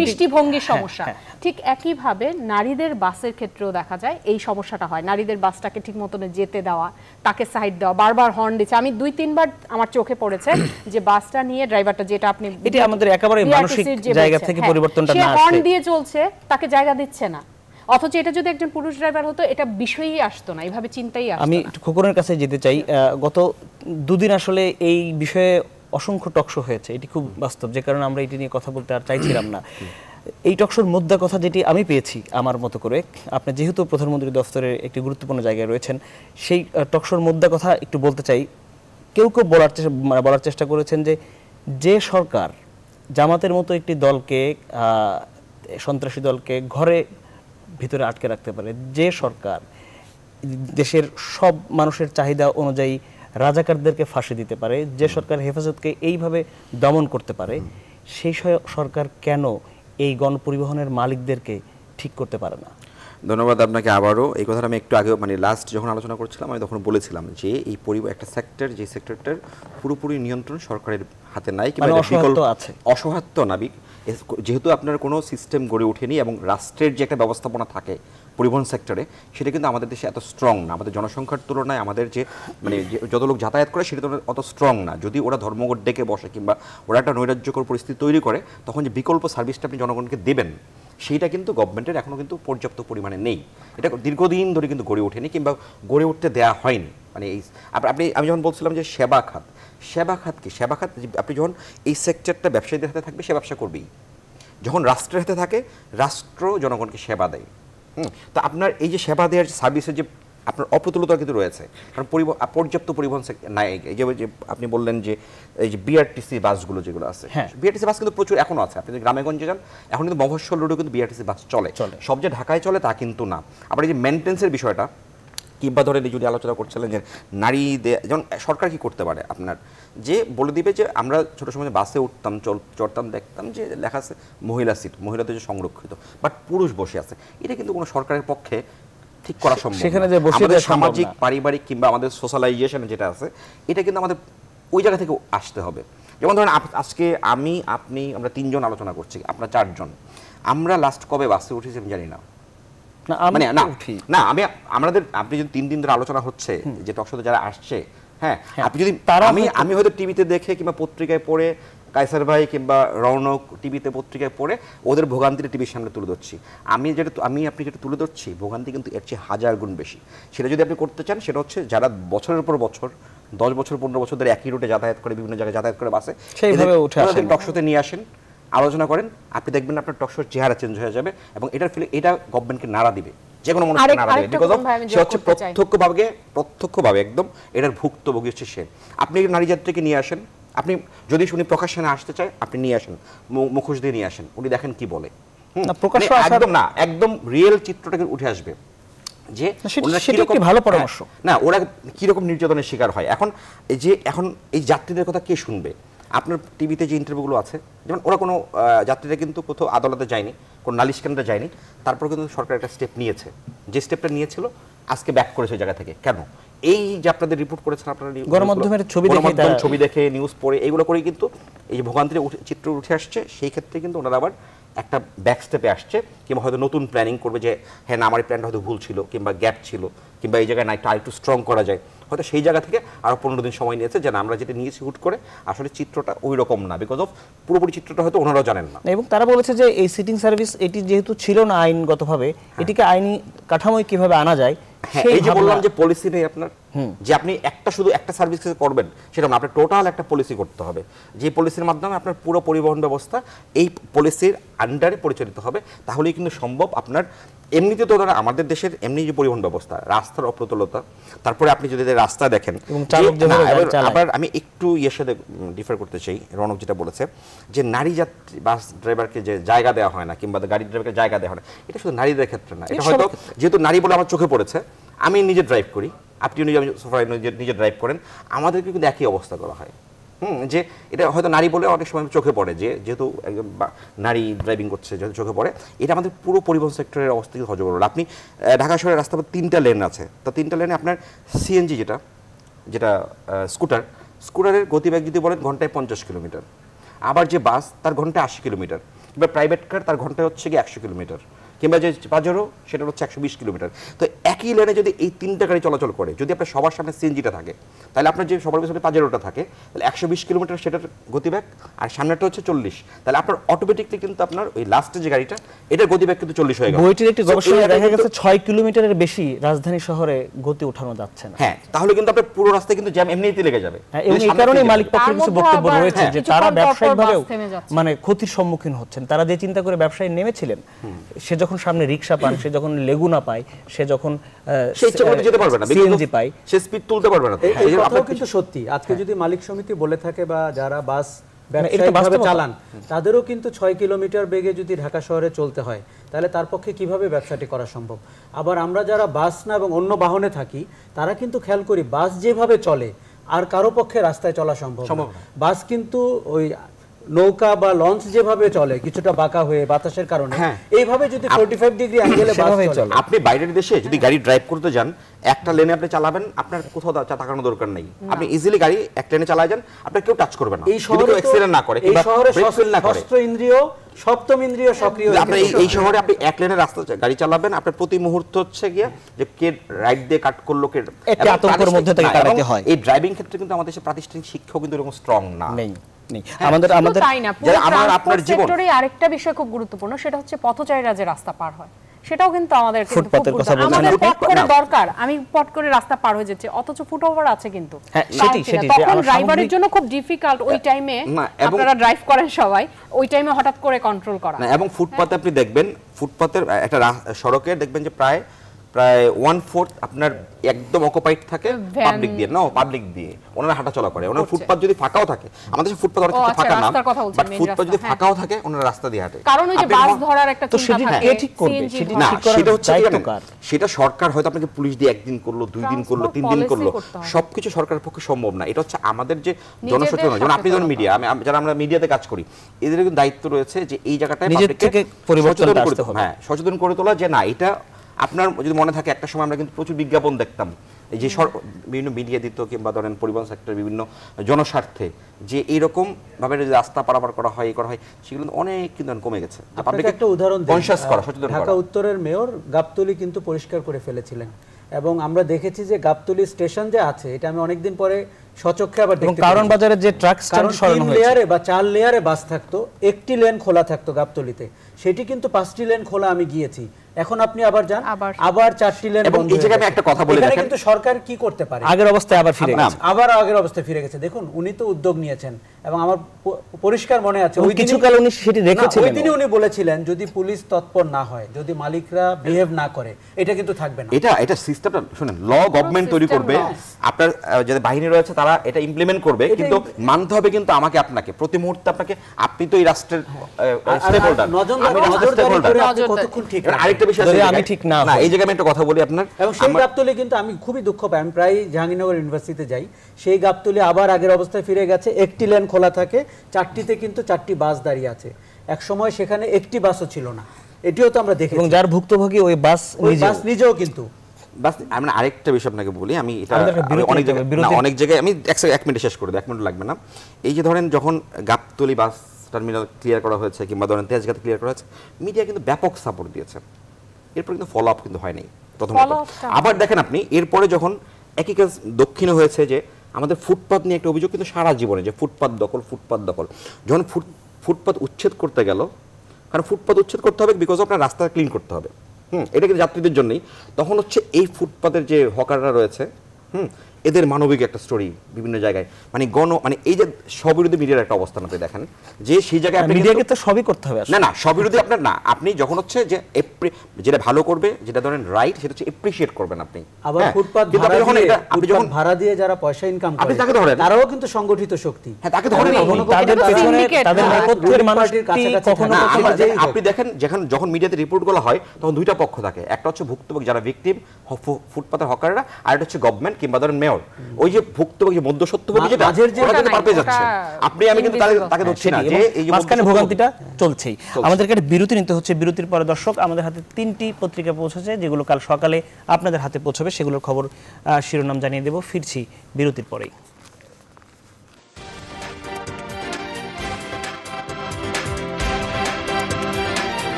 দৃষ্টিভঙ্গির সমস্যা। ঠিক একইভাবে নারীদের বাসের ক্ষেত্রেও দেখা যায় এই সমস্যাটা হয়। নারীদের বাসটাকে ঠিক মতন যেতে দেওয়া, তাকে সাইড দেওয়া, বারবার হর্ন দিচ্ছে। আমি 2-3 বার আমার চোখে পড়েছে যে বাসটা নিয়ে ড্রাইভারটা, যেটা আপনি এটা আমাদের একেবারে মানসিক জায়গা থেকে পরিবর্তনটা না আসে, হর্ন দিয়ে চলছে, তাকে জায়গা দিচ্ছে না। অথচ এটা যদি একজন পুরুষ ড্রাইভার হতো, এটা বিষয়ই আসতো না, এইভাবে চিন্তাই আসতো না। আমি খোকনের কাছে যেতে চাই। গত 2 দিন আসলে এই বিষয়ে অসংখ্য টকশো হয়েছে, এটি খুব বাস্তব, যে কারণে আমরা এটি নিয়ে কথা বলতে আর চাইছিলাম না। এই টকশোর মোদ্দা কথা যেটি আমি পেয়েছি আমার মতো করে, আপনি যেহেতু প্রধানমন্ত্রী দফতরের একটি গুরুত্বপূর্ণ জায়গায় রয়েছেন, সেই টকশোর মোদ্দা কথা একটু বলতে চাই। কেউ বলার চেষ্টা করেছেন যে যে সরকার জামাতের মতো একটি দলকে সন্ত্রাসী দলকে ঘরে ভিতরে আটকে রাখতে পারে, যে সরকার দেশের সব মানুষের চাহিদা অনুযায়ী রাজাকারদেরকে ফাঁসি দিতে পারে, যে সরকার হেফাজতকে এইভাবে দমন করতে পারে, সেই সরকার কেন এই গণপরিবহনের মালিকদেরকে ঠিক করতে পারে না? ধন্যবাদ আপনাকে আবারও। এই কথাটা আমি একটু আগে মানে লাস্ট যখন আলোচনা করছিলাম আমি তখন বলেছিলাম যে এই একটা সেক্টর, যে সেক্টরটার পুরোপুরি নিয়ন্ত্রণ সরকারের হাতে নাই, কিংবা বিকল্প আছে, অসহায়ত্ব নাবিক, যেহেতু আপনার কোনো সিস্টেম গড়ে ওঠেনি এবং রাষ্ট্রের যে একটা ব্যবস্থাপনা থাকে পরিবহন সেক্টরে, সেটা কিন্তু আমাদের দেশে এত স্ট্রং না। আমাদের জনসংখ্যার তুলনায় আমাদের যে মানে যত লোক যাতায়াত করে সেটা তো অত স্ট্রং না। যদি ওরা ধর্মঘট ডেকে বসে কিংবা ওরা একটা নৈরাজ্যকর পরিস্থিতি তৈরি করে, তখন যে বিকল্প সার্ভিসটা আপনি জনগণকে দেবেন সেইটা কিন্তু গভর্নমেন্টের এখনও কিন্তু পর্যাপ্ত পরিমাণে নেই। এটা দীর্ঘদিন ধরে কিন্তু গড়ে ওঠেনি কিংবা গড়ে উঠতে দেওয়া হয়নি। মানে এই আমি যখন বলছিলাম যে সেবা খাত কি, সেবা খাত আপনি যখন এই সেক্টরটা ব্যবসায়ীদের হাতে থাকবে, সে ব্যবসা করবেই। যখন রাষ্ট্রের হাতে থাকে, রাষ্ট্র জনগণকে সেবা দেয়। তো আপনার এই যে সেবা দেওয়ার সার্ভিসের যে আপনার অপ্রতুলতা কিন্তু রয়েছে, কারণ পর্যাপ্ত পরিবহন নাই। এই যে আপনি বললেন যে এই যে বিআরটিসি বাসগুলো যেগুলো আছে, বিআরটিসি বাস কিন্তু প্রচুর এখনো আছে। আপনি যদি গ্রামেগঞ্জে যান, এখন কিন্তু মফস্বল রোডে কিন্তু বিআরটিসি বাস চলে। সব যে ঢাকায় চলে তা কিন্তু না। আবার এই যে মেনটেন্সের বিষয়টা কিংবা ধরেন যদি আলোচনা করছিলেন যে নারীদের, যেমন সরকার কি করতে পারে, আপনার যে বলে দিবে যে আমরা ছোটো সময় বাসে উঠতাম, চড়তাম, দেখতাম যে লেখা আছে মহিলা সিট, মহিলাদের যে সংরক্ষিত, বাট পুরুষ বসে আছে। এটা কিন্তু কোনো সরকারের পক্ষে ঠিক করা সম্ভব। সেখানে যে আমাদের সামাজিক, পারিবারিক কিংবা আমাদের সোশ্যালাইজেশন যেটা আছে, এটা কিন্তু আমাদের ওই জায়গা থেকে আসতে হবে। যেমন ধরেন আজকে আমি, আপনি, আমরা 3 জন আলোচনা করছি, আপনারা 4 জন। আমরা লাস্ট কবে বাসে উঠেছি আমি জানি না। আমাদের আপনি যদি 3 দিন ধরে আলোচনা হচ্ছে যে টকশোতে যারা আসছে, হ্যাঁ, আপনি যদি আমি হয়তো টিভিতে দেখে কিংবা পত্রিকায় পড়ে, কায়সার ভাই কিংবা রৌনক টিভিতে পত্রিকায় পড়ে ওদের ভোগান্তিটা টিভির সামনে তুলে ধরছি। আপনি যেটা তুলে ধরছি, ভোগান্তি কিন্তু এর চেয়ে 1000 গুণ বেশি। সেটা যদি আপনি করতে চান, সেটা হচ্ছে যারা বছরের পর বছর 10 বছর 15 বছর ধরে একই রুটে যাতায়াত করে, বিভিন্ন জায়গায় যাতায়াত করে বাসে, সেইভাবে উঠে আসেন, টকশোতে নিয়ে আসেন, আলোচনা করেন, আপনি দেখবেন আপনার টকশোর চেহারা চেঞ্জ হয়ে যাবে এবং এটার ফলে এটা গভর্নমেন্টকে নাড়া দিবে, যে কোনো মানুষকে নাড়া দেবে। বিকজ সে হচ্ছে প্রত্যক্ষভাবে একদম এটার ভুক্তভোগী হচ্ছে সে। আপনি নারী যাত্রীকে নিয়ে আসেন, আপনি যদি শুনি প্রকাশ্যে না আসতে চায়, আপনি নিয়ে আসেন, মুখোশ দিয়ে নিয়ে আসেন, উনি দেখেন কি বলে। একদম রিয়েল চিত্রটাকে উঠে আসবে যে ভালো পরামর্শ না, ওরা কিরকম নির্যাতনের শিকার হয়। এখন এই যাত্রীদের কথা কে শুনবে? আপনার টিভিতে যে ইন্টারভিউগুলো আছে, যেমন ওরা কোনো যাত্রীরা কিন্তু কোথাও আদালতে যায়নি, কোনো নালিশ কেন্দ্রে যায়নি, তারপর কিন্তু সরকার একটা স্টেপ নিয়েছে। যে স্টেপটা নিয়েছিল আজকে ব্যাক করেছে ওই জায়গা থেকে। কেন? এই যে আপনাদের রিপোর্ট করেছেন, আপনারা গণমাধ্যমের ছবি দেখে, নিউজ পড়ে, এইগুলো করেই কিন্তু এই যে ভোগান্তির চিত্র উঠে আসছে। সেই ক্ষেত্রে কিন্তু ওনারা আবার একটা ব্যাক স্টেপে আসছে, কিংবা হয়তো নতুন প্ল্যানিং করবে যে হ্যাঁ না, আমার এই প্ল্যানটা হয়তো ভুল ছিল, কিংবা গ্যাপ ছিল, কিংবা এই জায়গায় নাইটটা আরেকটু স্ট্রং করা যায়। হয়তো সেই জায়গা থেকে আরও 15 দিন সময় নিয়েছে, যে না আমরা যেটা নিয়েছি হুট করে, আসলে চিত্রটা ওই রকম না, বিকজ অফ পুরোপুরি চিত্রটা হয়তো ওনারাও জানেন না। এবং তারা বলেছে যে এই সিটিং সার্ভিস এটি যেহেতু ছিল না আইনগতভাবে, এটিকে আইনি কাঠামোয় কিভাবে আনা যায়। এই যে বললাম যে পলিসি নেই আপনার, যে আপনি শুধু একটা সার্ভিস করবেন সেটা না, আপনার টোটাল একটা পলিসি করতে হবে, যে পলিসির মাধ্যমে আপনার পুরো পরিবহন ব্যবস্থা এই পলিসির আন্ডারে পরিচালিত হবে। তাহলেই কিন্তু সম্ভব। আপনার এমনিতে তো ধরো আমাদের দেশের এমনি যে পরিবহন ব্যবস্থা, রাস্তার অপ্রতুলতা, তারপরে আপনি যদি রাস্তা দেখেন, আবার আমি একটু ইয়ের সাথে ডিফার করতে চাই, রনক যেটা বলেছে যে নারী যাত্রী বাস ড্রাইভারকে যে জায়গা দেওয়া হয় না, কিংবা গাড়ি ড্রাইভারকে জায়গা দেওয়া হয় না, এটা শুধু নারীদের ক্ষেত্রে না। এটা হয়তো যেহেতু নারী বলে আমার চোখে পড়েছে, আমি নিজে ড্রাইভ করি, আপনিও নিজে ড্রাইভ করেন, আমাদেরকে কিন্তু একই অবস্থা করা হয়। যে এটা হয়তো নারী বলে অনেক সময় চোখে পড়ে, যে যেহেতু একজন নারী ড্রাইভিং করছে, যেহেতু চোখে পড়ে, এটা আমাদের পুরো পরিবহন সেক্টরের অবস্থা কিন্তু হজবরল। আপনি ঢাকা শহরের রাস্তা 3টা লেন আছে, তো 3টা লেনে আপনার সিএনজি যেটা স্কুটারের গতিবেগ যদি বলেন ঘন্টায় 50 কিলোমিটার, আবার যে বাস তার ঘন্টায় 80 কিলোমিটার, কিংবা প্রাইভেট কার তার ঘন্টায় হচ্ছে কি 100 কিলোমিটার, কিংবা যে পাজেরো সেটা হচ্ছে 120 কিলোমিটার। তো একই লেনে যদি এই 3টা গাড়ি চলাচল করে, যদি আপনার সবার সামনে সিএনজিটা থাকে, তাহলে আপনার যে সবার পিছনে পাজেরোটা থাকে, তাহলে 120 কিলোমিটার সেটার গতিবেগ, আর সামনেটা হচ্ছে 40, তাহলে আপনার অটোমেটিকলি কিন্তু আপনার ওই লাস্টে যে গাড়িটা, এটার গতিবেগ কিন্তু 40 হয়ে গেল। বইটির একটি গবেষণায় দেখা গেছে 6 কিলোমিটারের বেশি রাজধানী শহরে গতি ওঠানো যাচ্ছে না। হ্যাঁ, তাহলে কিন্তু আপনার পুরো রাস্তায় কিন্তু জ্যাম এমনিতেই লেগে যাবে। এবং এই কারণে মালিক পক্ষের কিছু বক্তব্য রয়েছে যে তারা ব্যবসায়িকভাবে মানে ক্ষতির সম্মুখীন হচ্ছেন। তারা যে চিন্তা করে ব্যবসায় নেমেছিলেন, সে যখন সামনে রিকশা পান, সে যখন লেগুনা পায়, সে যখন যেতে পারবে না, সিএনজি পায়, সে স্পিড তুলতে পারবে না। এই কথাও কিন্তু সত্যি। আজকে যদি মালিক সমিতি বলে থাকে বা যারা বাস ব্যবসায়িকভাবে চালান, তাদেরও কিন্তু 6 কিলোমিটার বেগে যদি ঢাকা শহরে চলতে হয় তাহলে তার পক্ষে কিভাবে ব্যবসাটি করা সম্ভব? আবার আমরা যারা বাস না এবং অন্য বাহনে থাকি তারা কিন্তু খেয়াল করি বাস যেভাবে চলে আর কারো পক্ষে রাস্তায় চলা সম্ভব না। বাস কিন্তু ওই নৌকা বা লঞ্চ যেভাবে চলে কিছুটা বাঁকা হয়ে বাতাসের কারণে, এইভাবে যদি 45 ডিগ্রি অ্যাঙ্গেলে বাস চলে, আপনি বাইরের দেশে যদি গাড়ি ড্রাইভ করতে যান একটা লেনে আপনি চালাবেন, আপনার কোথাও তাকানোর দরকার নেই, আপনি ইজিলি গাড়ি এক লেনে চালায় যান, আপনার কেউ টাচ করবে না, এই শহরে অ্যাক্সিডেন্ট না করে, এই শহরে ষষ্ঠ ইন্দ্রিয় সপ্তম ইন্দ্রিয় সক্রিয়। আপনি এই শহরে আপনি এক লেনে রাস্তা গাড়ি চালাবেন, আপনার প্রতি মুহূর্ত হচ্ছে গিয়া যে কে রাইট দিয়ে কাট করলো, কে একটা আতঙ্কের মধ্যে থেকে কাটাতে হয়। এই ড্রাইভিং ক্ষেত্রে কিন্তু আমাদের দেশে প্রাতিষ্ঠানিক শিক্ষা কিন্তু এরকম স্ট্রং না, নেই। আমাদের আপনার সেক্টরে আরেকটা বিষয় খুব গুরুত্বপূর্ণ, সেটা হচ্ছে পথচারীরা যে রাস্তা পার হয় সেটাও কিন্তু আমাদের আমাদের পথ করে দরকার। আমি পথ করে রাস্তা পার হয়ে যাচ্ছে অথচ ফুটওভার আছে কিন্তু, তখন ড্রাইভারের জন্য খুব ডিফিকাল্ট ওই টাইমে, আপনারা ড্রাইভ করেন সবাই, ওই টাইমে হঠাৎ করে কন্ট্রোল করা। এবং ফুটপাতে আপনি দেখবেন, ফুটপাতের একটা সড়কে দেখবেন যে প্রায় 1/4 আপনার একদম অকুপাইড থাকে পাবলিক দিয়ে, না পাবলিক দিয়ে ওনারা হাঁটা চলা করে। ওনার ফুটপাত যদি ফাঁকাও থাকে, আমাদের ফুটপাত অনেক ফাঁকা না, বাট ফুটপাত যদি ফাঁকাও থাকে ওনারা রাস্তা দিয়ে হাঁটে, কারণ ওই যে বাস ধরার একটা চিন্তা থাকে, ঠিক করবে সেটা হচ্ছে সেটা সরকার হয়তো আপনাকে পুলিশ দিয়ে একদিন করলো, 2 দিন করলো, 3 দিন করলো, সবকিছু সরকারের পক্ষে সম্ভব না। এটা হচ্ছে আমাদের যে জনসচেতনতা, যেমন আপনি যখন মিডিয়া, যারা আমরা মিডিয়াতে কাজ করি, এদের কিন্তু দায়িত্ব রয়েছে যে এই জায়গাটায় পাবলিককে পরিবর্তন করতে হবে, সচেতন করে তোলা যে না এটা আপনার যদি মনে থাকে একটা সময় আমরা কিন্তু প্রচুর বিজ্ঞাপন দেখতাম এই যে বিভিন্ন মিডিয়া দিত কিংবা ধরেন পরিবহন সেক্টর বিভিন্ন জনস্বার্থে যে এইরকম ভাবে যদি রাস্তা পারাপার করা হয় সেগুলো অনেক কিন্তু কমে গেছে। আপনাকে একটা উদাহরণ দিই, ঢাকা উত্তরের মেয়র গাবতলী কিন্তু পরিষ্কার করে ফেলেছিলেন এবং আমরা দেখেছি যে গাবতলী স্টেশন যে আছে এটা আমি অনেকদিন পরে সচক্ষে আবার দেখতে, কারণ বাজারে যে ট্রাক স্ট্যান্ড সরানো হয়েছে 3 লেয়ারে বা 4 লেয়ারে বাস থাকতো, একটি লেন খোলা থাকতো গাবতলীতে, সেটি কিন্তু 5টি লেন খোলা আমি গিয়েছি। এখন আপনি আবার যান আবার 4টি লেন বন্ধ। এই জায়গায় আমি একটা কথা বলি, এখানে কিন্তু সরকার কি করতে পারে, আগের অবস্থায় আবার ফিরে গেছে, আবার আগের অবস্থায় ফিরে গেছে। দেখুন উনি তো উদ্যোগ নিয়েছেন এবং আমার পরিষ্কার মনে আছে ওই কিছুকাল উনি সেটি রেখেছিলেন, ওই দিনই উনি বলেছিলেন যদি পুলিশ তৎপর না হয়, যদি মালিকরা বিহেভ না করে, এটা কিন্তু থাকবে না। এটা সিস্টেমটা শুনেন, ল গভর্নমেন্ট তৈরি করবে, আপনার যে বাহিনী রয়েছে তারা এটা ইমপ্লিমেন্ট করবে, কিন্তু মানতে হবে কিন্তু আমাকে আপনাকে প্রতি মুহূর্তে আপনাকে, আপনি তো এই রাষ্ট্রের স্টেক হোল্ডার, কতক্ষণ ঠিক আরেকটা বিষয় আমি ঠিক না, এই জায়গায় আমি একটা কথা বলি আপনার, এবং সেই গাবতলী কিন্তু আমি খুবই দুঃখ পাই, আমি প্রায় জাহাঙ্গীরনগর ইউনিভার্সিটিতে যাই, সেই গাবতলী আবার আগের অবস্থায় ফিরে গেছে, একটি লেন খোলা থাকে, 4টিতে কিন্তু 4টি বাস দাঁড়িয়ে আছে, এক সময় সেখানে একটি বাসও ছিল না, এটিও তো আমরা দেখেছি। এবং যার ভুক্তভোগী ওই বাস নিজেও কিন্তু আমি আরেকটা বিষয় আপনাকে বলি, আমি এটা অনেক জায়গায় আমি 1 মিনিটে শেষ করে দিই, 1 মিনিট লাগবে না। এই যে ধরেন যখন গাবতলী বাস টার্মিনাল ক্লিয়ার করা হয়েছে কিংবা ধরেন তেজগাঁও ক্লিয়ার করা হয়েছে, মিডিয়া কিন্তু ব্যাপক সাপোর্ট দিয়েছে, এরপর কিন্তু ফলো আপ কিন্তু হয়নি প্রথমত। আবার দেখেন আপনি এরপরে যখন একই কাজ দক্ষিণে হয়েছে, যে আমাদের ফুটপাত নিয়ে একটা অভিযোগ কিন্তু সারা জীবনে, যে ফুটপাত দখল, যখন ফুটপাত উচ্ছেদ করতে গেল, কারণ ফুটপাত উচ্ছেদ করতে হবে বিকজ আপনার রাস্তা ক্লিন করতে হবে, এটা কিন্তু যাত্রীদের জন্যই, তখন হচ্ছে এই ফুটপাতের যে হকাররা রয়েছে, এদের মানবিক একটা স্টোরি বিভিন্ন জায়গায়, মানে এই যে স্ববিরোধী মিডিয়ার একটা অবস্থান আপনি দেখেন, যে সেই জায়গায় আপনি মিডিয়াকে তো সবই করতে হবে, না স্ববিরোধী আপনার না, আপনি যখন হচ্ছে যে যেটা ভালো করবে, যেটা ধরেন রাইট, সেটা হচ্ছে এপ্রিশিয়েট করবেন আপনি। আবার ফুটপাত ভাড়া দিয়ে যারা পয়সা ইনকাম করে তাকে ধরেন, তারাও কিন্তু সংগঠিত শক্তি, তাকে ধরেন, তাদের পেছনে তাদের নেপথ্যের মানুষটি কখনো আপনি দেখেন যখন মিডিয়াতে রিপোর্ট করা হয় তখন 2টা পক্ষ থাকে, একটা হচ্ছে ভুক্তভোগী যারা ভিকটিম ফুটপাতের হকাররা, আর একটা হচ্ছে গভর্নমেন্ট কিংবা ধরেন মেয়র, ওই যে ভুক্তভোগী মধ্যস্বত্বভোগী যেটা পার পেয়ে যাচ্ছে, আমি কিন্তু তাকে ধরছি না, যে এই মাঝখানে ভোগান্তিটা চলছেই। আমাদেরকে একটা বিরতি নিতে হচ্ছে, বিরতির পরে দর্শক আমাদের হাতে 3টি পত্রিকা পৌঁছেছে, যেগুলো কাল সকালে আপনাদের হাতে পৌঁছবে, সেগুলোর খবর শিরোনাম জানিয়ে দেব, ফিরছি বিরতির পরেই।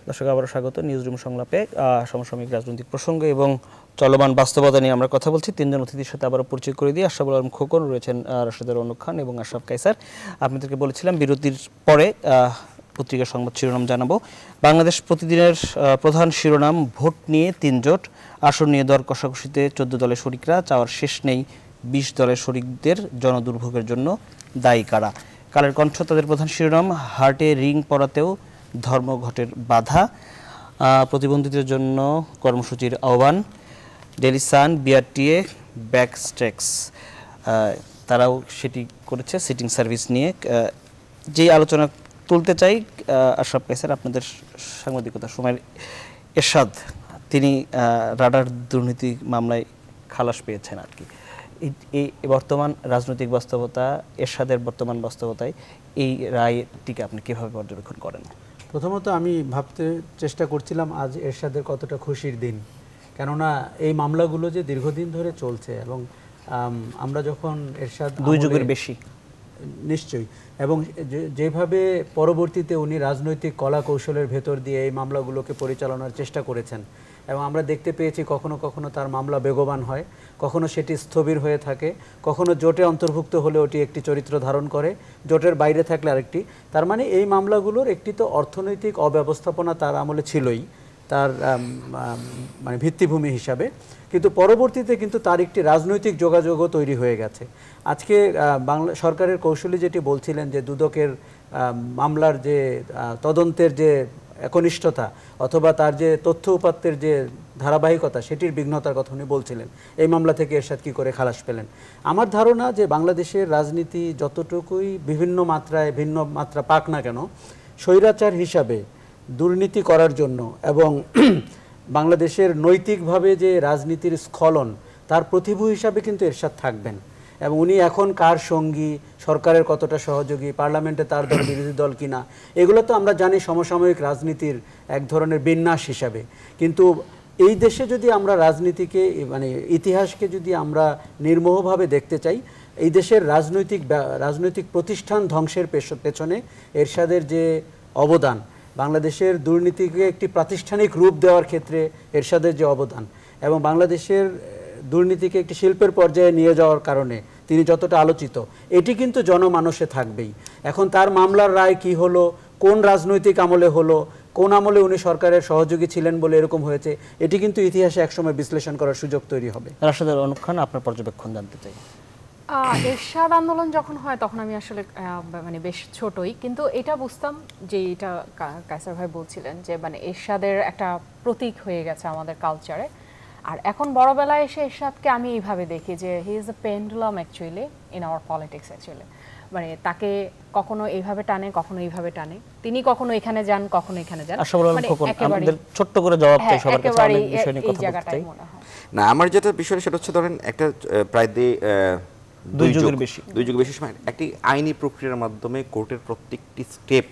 দর্শক আবারও স্বাগত নিউজরুম সংলাপে, সমসাময়িক রাজনৈতিক প্রসঙ্গ এবং চলমান বাস্তবতা নিয়ে আমরা কথা বলছি। 3জন অতিথির সাথে আবারও পরিচয় করে দিই। আশরাফুল আলম খোকন রয়েছেন, রাশেদা রৌনক খান এবং আশরাফ কায়সার। আপনাদেরকে বলেছিলাম বিরতির পরে পত্রিকার সংবাদ শিরোনাম জানাবো। বাংলাদেশ প্রতিদিনের প্রধান শিরোনাম, ভোট নিয়ে 3 জোট, আসন নিয়ে দর কষাকষিতে 14 দলের শরিকরা, চাওয়ার শেষ নেই 20 দলের শরিকদের জনদুর্ভোগের জন্য দায়ী কারা। কালের কণ্ঠ তাদের প্রধান শিরোনাম, হার্টে রিং পরাতেও ধর্মঘটের বাধা, প্রতিবন্ধীদের জন্য কর্মসূচির আহ্বান, ডেইলি সান, বিআরটিএ, ব্যাকস্ট্রেক্স তারাও সেটি করেছে সিটিং সার্ভিস নিয়ে। যে আলোচনা তুলতে চাই আশরাফ কায়সার, আপনাদের সাংবাদিকতার সময়ের এরশাদ, তিনি রাডার দুর্নীতি মামলায় খালাস পেয়েছেন আর কি। এই বর্তমান রাজনৈতিক বাস্তবতা, এরশাদের বর্তমান বাস্তবতায় এই রায়টিকে আপনি কিভাবে পর্যবেক্ষণ করেন? প্রথমত আমি ভাবতে চেষ্টা করছিলাম আজ এরশাদের কতটা খুশির দিন, কেননা এই মামলাগুলো যে দীর্ঘদিন ধরে চলছে এবং আমরা যখন এরশাদ 2 যুগের বেশি নিশ্চয়ই, এবং যেভাবে পরবর্তীতে উনি রাজনৈতিক কলা কৌশলের ভেতর দিয়ে এই মামলাগুলোকে পরিচালনার চেষ্টা করেছেন এবং আমরা দেখতে পেয়েছি কখনো কখনো তার মামলা বেগবান হয়, কখনো সেটি স্থবির হয়ে থাকে, কখনো জোটে অন্তর্ভুক্ত হলে ওটি একটি চরিত্র ধারণ করে, জোটের বাইরে থাকলে আরেকটি। তার মানে এই মামলাগুলোর একটি তো অর্থনৈতিক অব্যবস্থাপনা তার আমলে ছিলই, তার মানে ভিত্তিভূমি হিসাবে, কিন্তু পরবর্তীতে কিন্তু তার একটি রাজনৈতিক যোগাযোগও তৈরি হয়ে গেছে। আজকে বাংলা সরকারের কৌশলী যেটি বলছিলেন যে দুদকের মামলার যে তদন্তের যে একনিষ্ঠতা অথবা তার যে তথ্য উপাত্তের যে ধারাবাহিকতা সেটির বিঘ্নতার কথা উনি বলছিলেন, এই মামলা থেকে এরশাদ কী করে খালাস পেলেন। আমার ধারণা যে বাংলাদেশের রাজনীতি যতটুকুই বিভিন্ন মাত্রায় ভিন্ন মাত্রা পাক না কেন, স্বৈরাচার হিসাবে দুর্নীতি করার জন্য এবং বাংলাদেশের নৈতিকভাবে যে রাজনীতির স্খলন তার প্রতিভূ হিসাবে কিন্তু এরশাদ থাকবেন। এবং উনি এখন কার সঙ্গী, সরকারের কতটা সহযোগী, পার্লামেন্টে তার দল বিরোধী দল কিনা, এগুলো তো আমরা জানি সমসাময়িক রাজনীতির এক ধরনের বিন্যাস হিসাবে। কিন্তু এই দেশে যদি আমরা রাজনীতিকে মানে ইতিহাসকে যদি আমরা নির্মোহভাবে দেখতে চাই, এই দেশের রাজনৈতিক প্রতিষ্ঠান ধ্বংসের পেছনে এরশাদের যে অবদান, বাংলাদেশের দুর্নীতিকে একটি প্রাতিষ্ঠানিক রূপ দেওয়ার ক্ষেত্রে এরশাদের যে অবদান এবং বাংলাদেশের দুর্নীতিকে একটি শিল্পের পর্যায়ে নিয়ে যাওয়ার কারণে তিনি যতটা আলোচিত, এটি কিন্তু জনমানসে থাকবেই। এখন তার মামলার রায় কি হলো, কোন রাজনৈতিক আমলে হলো, কোন আমলে উনি সরকারের সহযোগী ছিলেন বলে এরকম হয়েছে, এটি কিন্তু ইতিহাসে একসময় বিশ্লেষণ করার সুযোগ তৈরি হবে। রাশেদুল অনুপ খান, আপনার পর্যবেক্ষণ জানতে চাই। এরশাদ আন্দোলন যখন হয় তখন আমি আসলে মানে বেশ ছোটই, কিন্তু এটা বুঝতাম যে এটা কায়সার ভাই বলছিলেন যে মানে এরশাদের একটা প্রতীক হয়ে গেছে আমাদের কালচারে। আর এখন বড়বেলায় এসে এরশাদকে আমি এইভাবে দেখি যে he is a pendulum actually in our politics actually. মানে তাকে কখনো এইভাবে টানে, কখনো এইভাবে টানে, তিনি কখনো এখানে যান, কখনো এখানে যান। মানে একেবারে ছোট্ট করে জবাব চাই সবার কাছে, অনেক বিষয় নিয়ে কথা বলতে চাই। না, আমার যেটা বিষয় সেটা হচ্ছে ধরেন একটা প্রায় 2 যুগের বেশি সময় একটি আইনি প্রক্রিয়ার মাধ্যমে কোর্টের প্রত্যেকটি স্টেপ,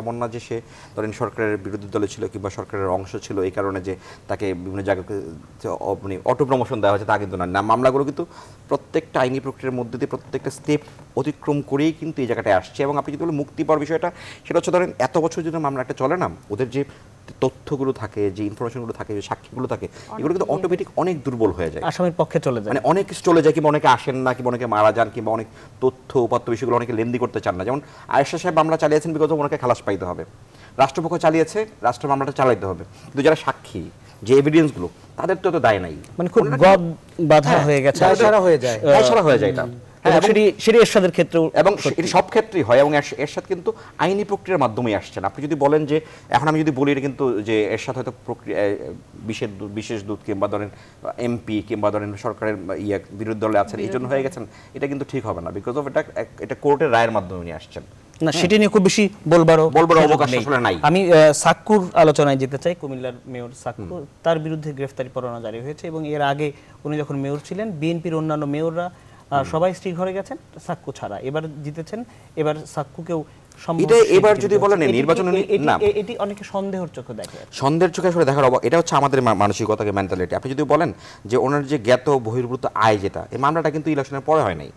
এমন না যে সে ধরেন সরকারের বিরোধী দলে ছিল কিংবা সরকারের অংশ ছিল এই কারণে যে তাকে বিভিন্ন জায়গায় মানে অটো প্রমোশন দেওয়া হয়েছে তা কিন্তু না। মামলাগুলো কিন্তু প্রত্যেকটা আইনি প্রক্রিয়ার মধ্যে দিয়ে প্রত্যেকটা স্টেপ অতিক্রম করেই কিন্তু এই জায়গাটায় আসছে। এবং আপনি যদি বলেন মুক্তি পাওয়ার বিষয়টা, সেটা হচ্ছে ধরেন এত বছর যদি মামলা একটা চলে না, ওদের যে তথ্যগুলো থাকে, যে ইনফরমেশনগুলো থাকে, যে সাক্ষীগুলো থাকে, এগুলো কিন্তু অটোমেটিক অনেক দুর্বল হয়ে যায়, আসামির পক্ষে চলে যায়, মানে অনেক কিছু চলে যায়, কিংবা অনেকে আসেন না, কিংবা অনেকে মারা যান, কিংবা অনেক তথ্য উপাত্ত বিষয়গুলো অনেকে লেনদি করতে চান না। যেমন আয়েশা সাহেব মামলা চালিয়েছেন বিকজ ওনাকে খালাস পাইতে হবে, রাষ্ট্রপক্ষ চালিয়েছে, রাষ্ট্র মামলাটা চালাইতে হবে, কিন্তু যারা সাক্ষী, যে এভিডেন্সগুলো, তাদের তো দায় নাই, মানে খুব গদ বাধা হয়ে গেছে, সারা হয়ে যায়, সারা হয়ে যায় এটা। সেটি এরশাদের ক্ষেত্রেও এবং এটি সব ক্ষেত্রেই হয়। এবং এরশাদ কিন্তু আইনি প্রক্রিয়ার মাধ্যমেই আসছেন। আপনি যদি বলেন যে এখন আমি যদি বলি এটা কিন্তু যে এরশাদ হয়তো বিশেষ দূত কিংবা ধরেন এমপি কিংবা ধরেন সরকারের বিরোধী দলে আছেন এই জন্য হয়ে গেছেন, এটা কিন্তু ঠিক হবে না, বিকজ অফ এটা কোর্টের রায়ের মাধ্যমে উনি আসছেন। না, সেটি নিয়ে খুব বেশি বলবার অবকাশ আসলে নাই। আমি সাক্কুর আলোচনায় যেতে চাই। কুমিল্লার মেয়র সাক্কু, তার বিরুদ্ধে গ্রেফতারি পরোয়ানা জারি হয়েছে এবং এর আগে উনি যখন মেয়র ছিলেন বিএনপির অন্যান্য মেয়ররা সবাই স্ত্রী ঘরে গেছেন, সাক্কু ছাড়া। এবার জিতেছেন, এবার সাক্কুকেও এবার যদি বলেন নির্বাচনে এটি অনেকে সন্দেহের চোখে দেখে, সন্দেহের চোখে আসলে দেখার এটা হচ্ছে আমাদের মানসিকতাকে, মেন্টালিটি। আপনি যদি বলেন যে ওনার যে জ্ঞাত বহির্ভূত আয় যেটা, এই মামলাটা কিন্তু ইলেকশনের পরে হয় নাই,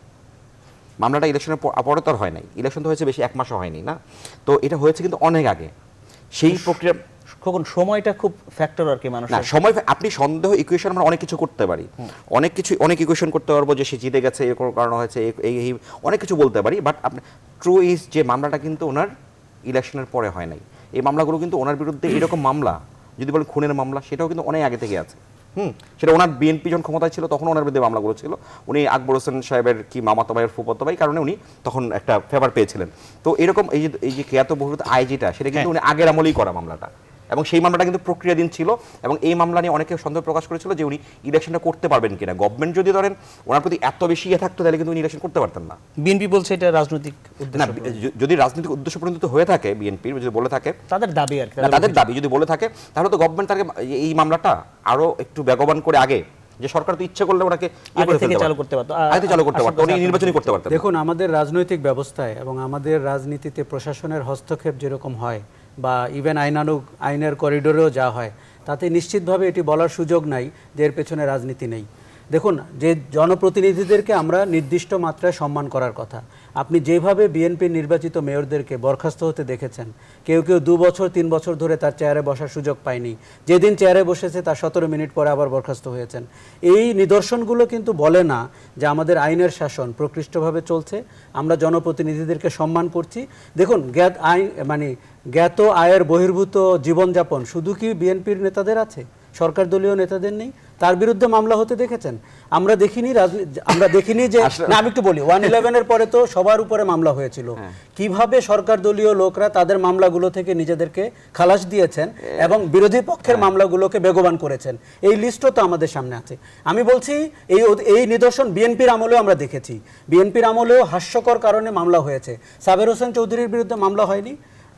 মামলাটা ইলেকশনের পরে তো হয় নাই, ইলেকশন তো হয়েছে বেশি 1 মাসও হয়নি না, তো এটা হয়েছে কিন্তু অনেক আগে। সেই প্রক্রিয়া কখন সময়টা খুব ফ্যাক্টর আর কি, মানুষ না সময়, আপনি সন্দেহ ইকুয়েশন আমরা অনেক কিছু করতে পারি, অনেক ইকুয়েশন করতে পারবো যে সে জিতে গেছে এর কারণে হয়েছে, এই অনেক কিছু বলতে পারি, বাট আপনি ট্রু ইজ যে মামলাটা কিন্তু ওনার ইলেকশনের পরে হয় নাই। এই মামলাগুলো কিন্তু ওনার বিরুদ্ধে এরকম মামলা যদি বলেন খুনের মামলা, সেটাও কিন্তু অনেক আগে থেকে আছে। সেটা ওনার বিএনপি যখন ক্ষমতায় ছিল তখন ওনার বিরুদ্ধে মামলাগুলো ছিল। উনি আকবর হোসেন সাহেবের কি মামাতো ভাইয়ের ফুফাতো ভাই কারণে উনি তখন একটা ফেভার পেয়েছিলেন। তো এরকম এই যে জ্ঞাত বহুরূপ আয় যেটা সেটা কিন্তু উনি আগের আমলেই করা মামলাটা, এবং সেই মামলাটা কিন্তু প্রক্রিয়াধীন ছিল, এবং এই মামলা নিয়ে অনেকে সন্দেহ প্রকাশ করেছিল যে উনি ইলেকশনটা করতে পারবেন কিনা। গভর্নমেন্ট যদি ধরেন ওনার প্রতি এত বেশি থাকতো তাহলে কিন্তু উনি ইলেকশন করতে পারতেন না। বিএনপি বলছে এটা রাজনৈতিক উদ্দেশ্য, যদি রাজনৈতিক উদ্দেশ্য প্রণোদিত হয়ে থাকে বিএনপির যদি বলে থাকে তাদের দাবি আর কি, তাদের দাবি যদি বলে থাকে তাহলে তো গভর্নমেন্ট তাকে এই মামলাটা আরো একটু বেগবান করে আগে, যে সরকার তো ইচ্ছা করলে ওনাকে চালু করতে পারতো, উনি নির্বাচনী করতে পারতেন। দেখুন, আমাদের রাজনৈতিক ব্যবস্থায় এবং আমাদের রাজনীতিতে প্রশাসনের হস্তক্ষেপ যেরকম হয় বা ইভেন আইনের করিডোরেও যা হয়, তাতে নিশ্চিতভাবে এটি বলার সুযোগ নাই যে এর পেছনে রাজনীতি নেই। দেখুন, যে জনপ্রতিনিধিদেরকে আমরা নির্দিষ্ট মাত্রায় সম্মান করার কথা। আপনি যেভাবে বিএনপির নির্বাচিত মেয়রদেরকে বরখাস্ত হতে দেখেছেন, কেউ 2 বছর 3 বছর ধরে তার চেয়ারে বসার সুযোগ পায়নি, যেদিন চেয়ারে বসেছে তার 17 মিনিট পরে আবার বরখাস্ত হয়েছেন। এই নিদর্শনগুলো কিন্তু বলে না যে আমাদের আইনের শাসন প্রকৃষ্টভাবে চলছে, আমরা জনপ্রতিনিধিদেরকে সম্মান করছি। দেখুন, জ্ঞাত আয়ের বহির্ভূত জীবনযাপন শুধু কি বিএনপির নেতাদের আছে? সরকার দলীয় নেতাদের নেই? তার বিরুদ্ধে মামলা হতে দেখেছেন? আমরা দেখিনি যে না, আমি একটু বলি, 111-এর পরে তো সবার উপরে মামলা হয়েছিল। কিভাবে সরকার দলীয় লোকরা তাদের মামলাগুলো থেকে নিজেদেরকে খালাস দিয়েছেন এবং বিরোধী পক্ষের মামলাগুলোকে বেগবান করেছেন, এই লিস্টও তো আমাদের সামনে আছে। আমি বলছি এই নিদর্শন বিএনপির আমলেও আমরা দেখেছি। বিএনপির আমলেও হাস্যকর কারণে মামলা হয়েছে। সাবের হোসেন চৌধুরীর বিরুদ্ধে মামলা হয়নি,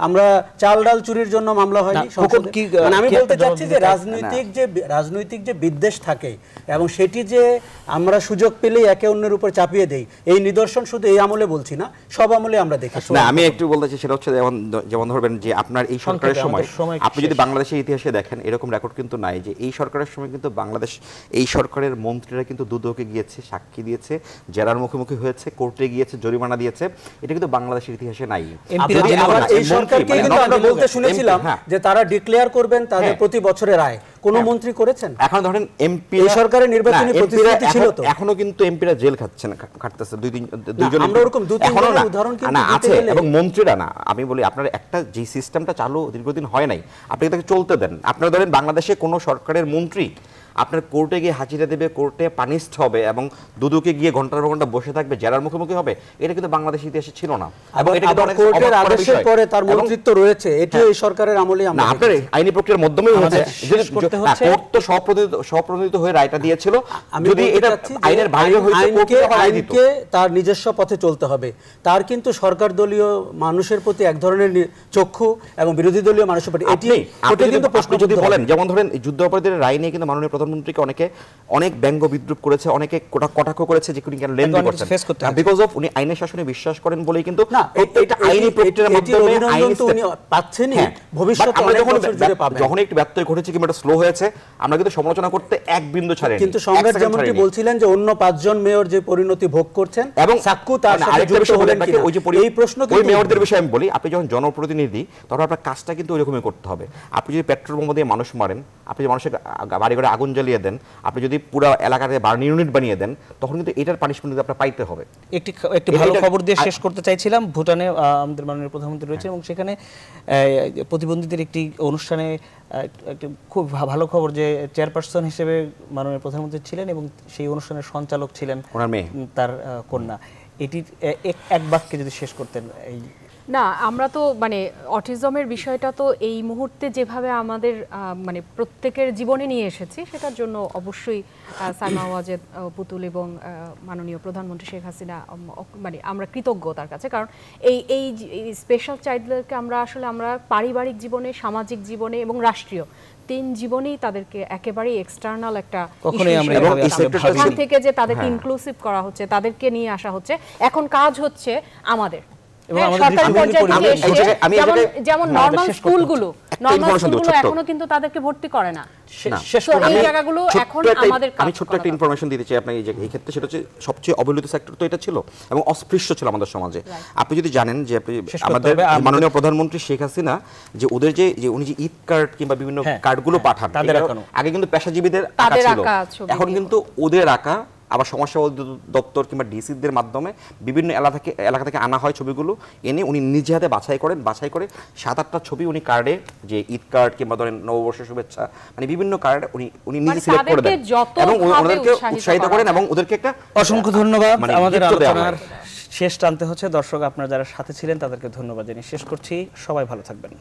আমরা চাল ডাল চুরির জন্য মামলা হয়নি। আমি বলতে চাচ্ছি যে রাজনৈতিক যে বিদ্বেষ থাকে এবং সেটি যে আমরা সুযোগ পেলেই একে অন্যের উপর চাপিয়ে দেই, এই নিদর্শন শুধু এই আমলে বলছি না, সব আমলে আমরা দেখেছি। না, আমি একটু বলতে চাই, সেটা হচ্ছে যেমন ধরবেন যে আপনার এই সরকারের সময় আপনি যদি বাংলাদেশের ইতিহাসে দেখেন, এরকম রেকর্ড কিন্তু নাই যে এই সরকারের সময় কিন্তু বাংলাদেশ এই সরকারের মন্ত্রীরা কিন্তু দুদকে গিয়েছে, সাক্ষী দিয়েছে, জেরার মুখোমুখি হয়েছে, কোর্টে গিয়েছে, জরিমানা দিয়েছে। এটা কিন্তু বাংলাদেশের ইতিহাসে নাই। আমরা বলতে শুনেছিলাম যে তারা ডিক্লেয়ার করবেন তাদের প্রতি বছরের আয়, কোন মন্ত্রী করেছেন? এখন ধরেন এমপি এই সরকারের নির্বাচনী প্রতিশ্রুতি ছিল তো, এখনো কিন্তু এমপিরা জেল খাটতেছে, দুইজন আমরা ওরকম দুই-তিনটা উদাহরণ কিন্তু আছে, এবং মন্ত্রীরা না। আমি বলি, আপনার একটা যে সিস্টেমটা চালু দীর্ঘদিন হয় নাই, আপনি তাকে চলতে দেন। আপনারা ধরেন বাংলাদেশে কোনো সরকারের মন্ত্রী আপনার কোর্টে গিয়ে হাজিরা দেবে, কোর্টে পানিশড হবে এবং দুদকে গিয়ে ঘন্টার পর ঘন্টা বসে থাকবে, জেরার মুখোমুখি হবে, এটা কিন্তু বাংলাদেশের ইতিহাসে ছিল না। এবং এটা কিন্তু অনেক কোর্টের আদেশের পরে তার মন্ত্রিত্ব রয়েছে, এটি এই সরকারের আমলেই আমরা আপনার আইনি প্রক্রিয়ার মাধ্যমেই হয়েছে। কোর্ট তো স্বপ্রণোদিত হয়ে রায়টা দিয়েছিল। যদি এটা আইনের বাইরে হয়েছে, আইনকে তার নিজস্ব পথে চলতে হবে। তার কিন্তু সরকার দলীয় মানুষের প্রতি এক ধরনের চক্ষু এবং বিরোধী দলীয় মানুষের প্রতি এটি কিন্তু প্রশ্ন যদি বলেন, যেমন ধরেন যুদ্ধ অপরাধীদের রায় নিয়ে কিন্তু মাননীয় প্রধানমন্ত্রীকে অনেক ব্যঙ্গ বিদ্রুপ করেছে, অনেকে কটাক্ষ করেছে যে উনি কেন লেনদেন করছেন, বিকজ অফ উনি আইনের শাসনে বিশ্বাস করেন বলেই কিন্তু এটা আইনি প্রক্রিয়ার মাধ্যমে উনি পাচ্ছেন। ভবিষ্যতে যখন একটু ব্যত্যয় ঘটেছে কিংবা স্লো হয়েছে, আমরা কিন্তু সমালোচনা করতে এক বিন্দু ছাড়েনি। কিন্তু সংবাদ যেমনটি বলছিলেন যে অন্য 5 জন মেয়র যে পরিণতি ভোগ করছেন এবং সাক্কু তার সাথে যুক্ত হলেন কিনা, এই প্রশ্ন ওই মেয়রদের বিষয়ে আমি বলি, আপনি যখন জনপ্রতিনিধি তখন আপনার কাজটা কিন্তু ওইরকমই করতে হবে। আপনি যদি পেট্রোল বোমা দিয়ে মানুষ মারেন, আপনি যদি মানুষের বাড়ি ঘরে আগুন জ্বালিয়ে দেন, আপনি যদি পুরো এলাকাতে বার্ন ইউনিট বানিয়ে দেন, তখন কিন্তু এটার পানিশমেন্ট আপনার পাইতে হবে। একটি ভালো খবর দিয়ে শেষ করতে চাইছিলাম। ভুটানে আমাদের মাননীয় প্রধানমন্ত্রী রয়েছে এবং সেখানে প্রতিবন্ধীদের একটি অনুষ্ঠানে একটি খুব ভালো খবর যে চেয়ারপারসন হিসেবে মাননীয় প্রধানমন্ত্রী ছিলেন এবং সেই অনুষ্ঠানের সঞ্চালক ছিলেন তার কন্যা। এটি এক বাক্যে যদি শেষ করতেন। এই না, আমরা তো অটিজমের বিষয়টা তো এই মুহূর্তে যেভাবে আমাদের প্রত্যেকের জীবনে নিয়ে এসেছি, সেটার জন্য অবশ্যই সাইমা ওয়াজেদ পুতুল এবং মাননীয় প্রধানমন্ত্রী শেখ হাসিনা আমরা কৃতজ্ঞ তার কাছে। কারণ এই স্পেশাল চাইল্ডদেরকে আমরা পারিবারিক জীবনে, সামাজিক জীবনে এবং রাষ্ট্রীয় 3 জীবনেই তাদেরকে একেবারেই এক্সটার্নাল একটা এখান থেকে যে তাদেরকে ইনক্লুসিভ করা হচ্ছে, তাদেরকে নিয়ে আসা হচ্ছে। এখন কাজ হচ্ছে আমাদের যেমন নরমাল স্কুলগুলো এখনো কিন্তু তাদেরকে ভর্তি করে না। আমি ছোট্ট একটা ইনফরমেশন দিতে চাই আপনাকে এই ক্ষেত্রে, সেটা হচ্ছে সবচেয়ে অবহেলিত সেক্টর তো এটা ছিল এবং অস্পৃশ্য ছিল আমাদের সমাজে। আপনি যদি জানেন যে আমাদের মাননীয় প্রধানমন্ত্রী শেখ হাসিনা যে ওদের যে উনি যে ঈদ কার্ড কিংবা বিভিন্ন কার্ডগুলো পাঠান, আগে কিন্তু পেশাজীবীদের আঁকা ছিল, এখন কিন্তু ওদের আঁকা আবার সমাজসেবা দপ্তর কিংবা ডিসিদের মাধ্যমে বিভিন্ন এলাকা থেকে আনা হয় ছবিগুলো, এনে উনি নিজে হাতে বাছাই করে 7-8টা ছবি উনি কার্ডে, যে ঈদ কার্ড কিংবা ধরেন নববর্ষের শুভেচ্ছা, মানে বিভিন্ন কার্ড উনি নিজে সিলেক্ট করে দেন এবং ওনাদেরকে উৎসাহিত করেন এবং ওদেরকে একটা অসংখ্য ধন্যবাদ। আমাদের আলোচনার শেষ টানতে হচ্ছে। দর্শক আপনারা যারা সাথে ছিলেন তাদেরকে ধন্যবাদ জানিয়ে শেষ করছি। সবাই ভালো থাকবেন।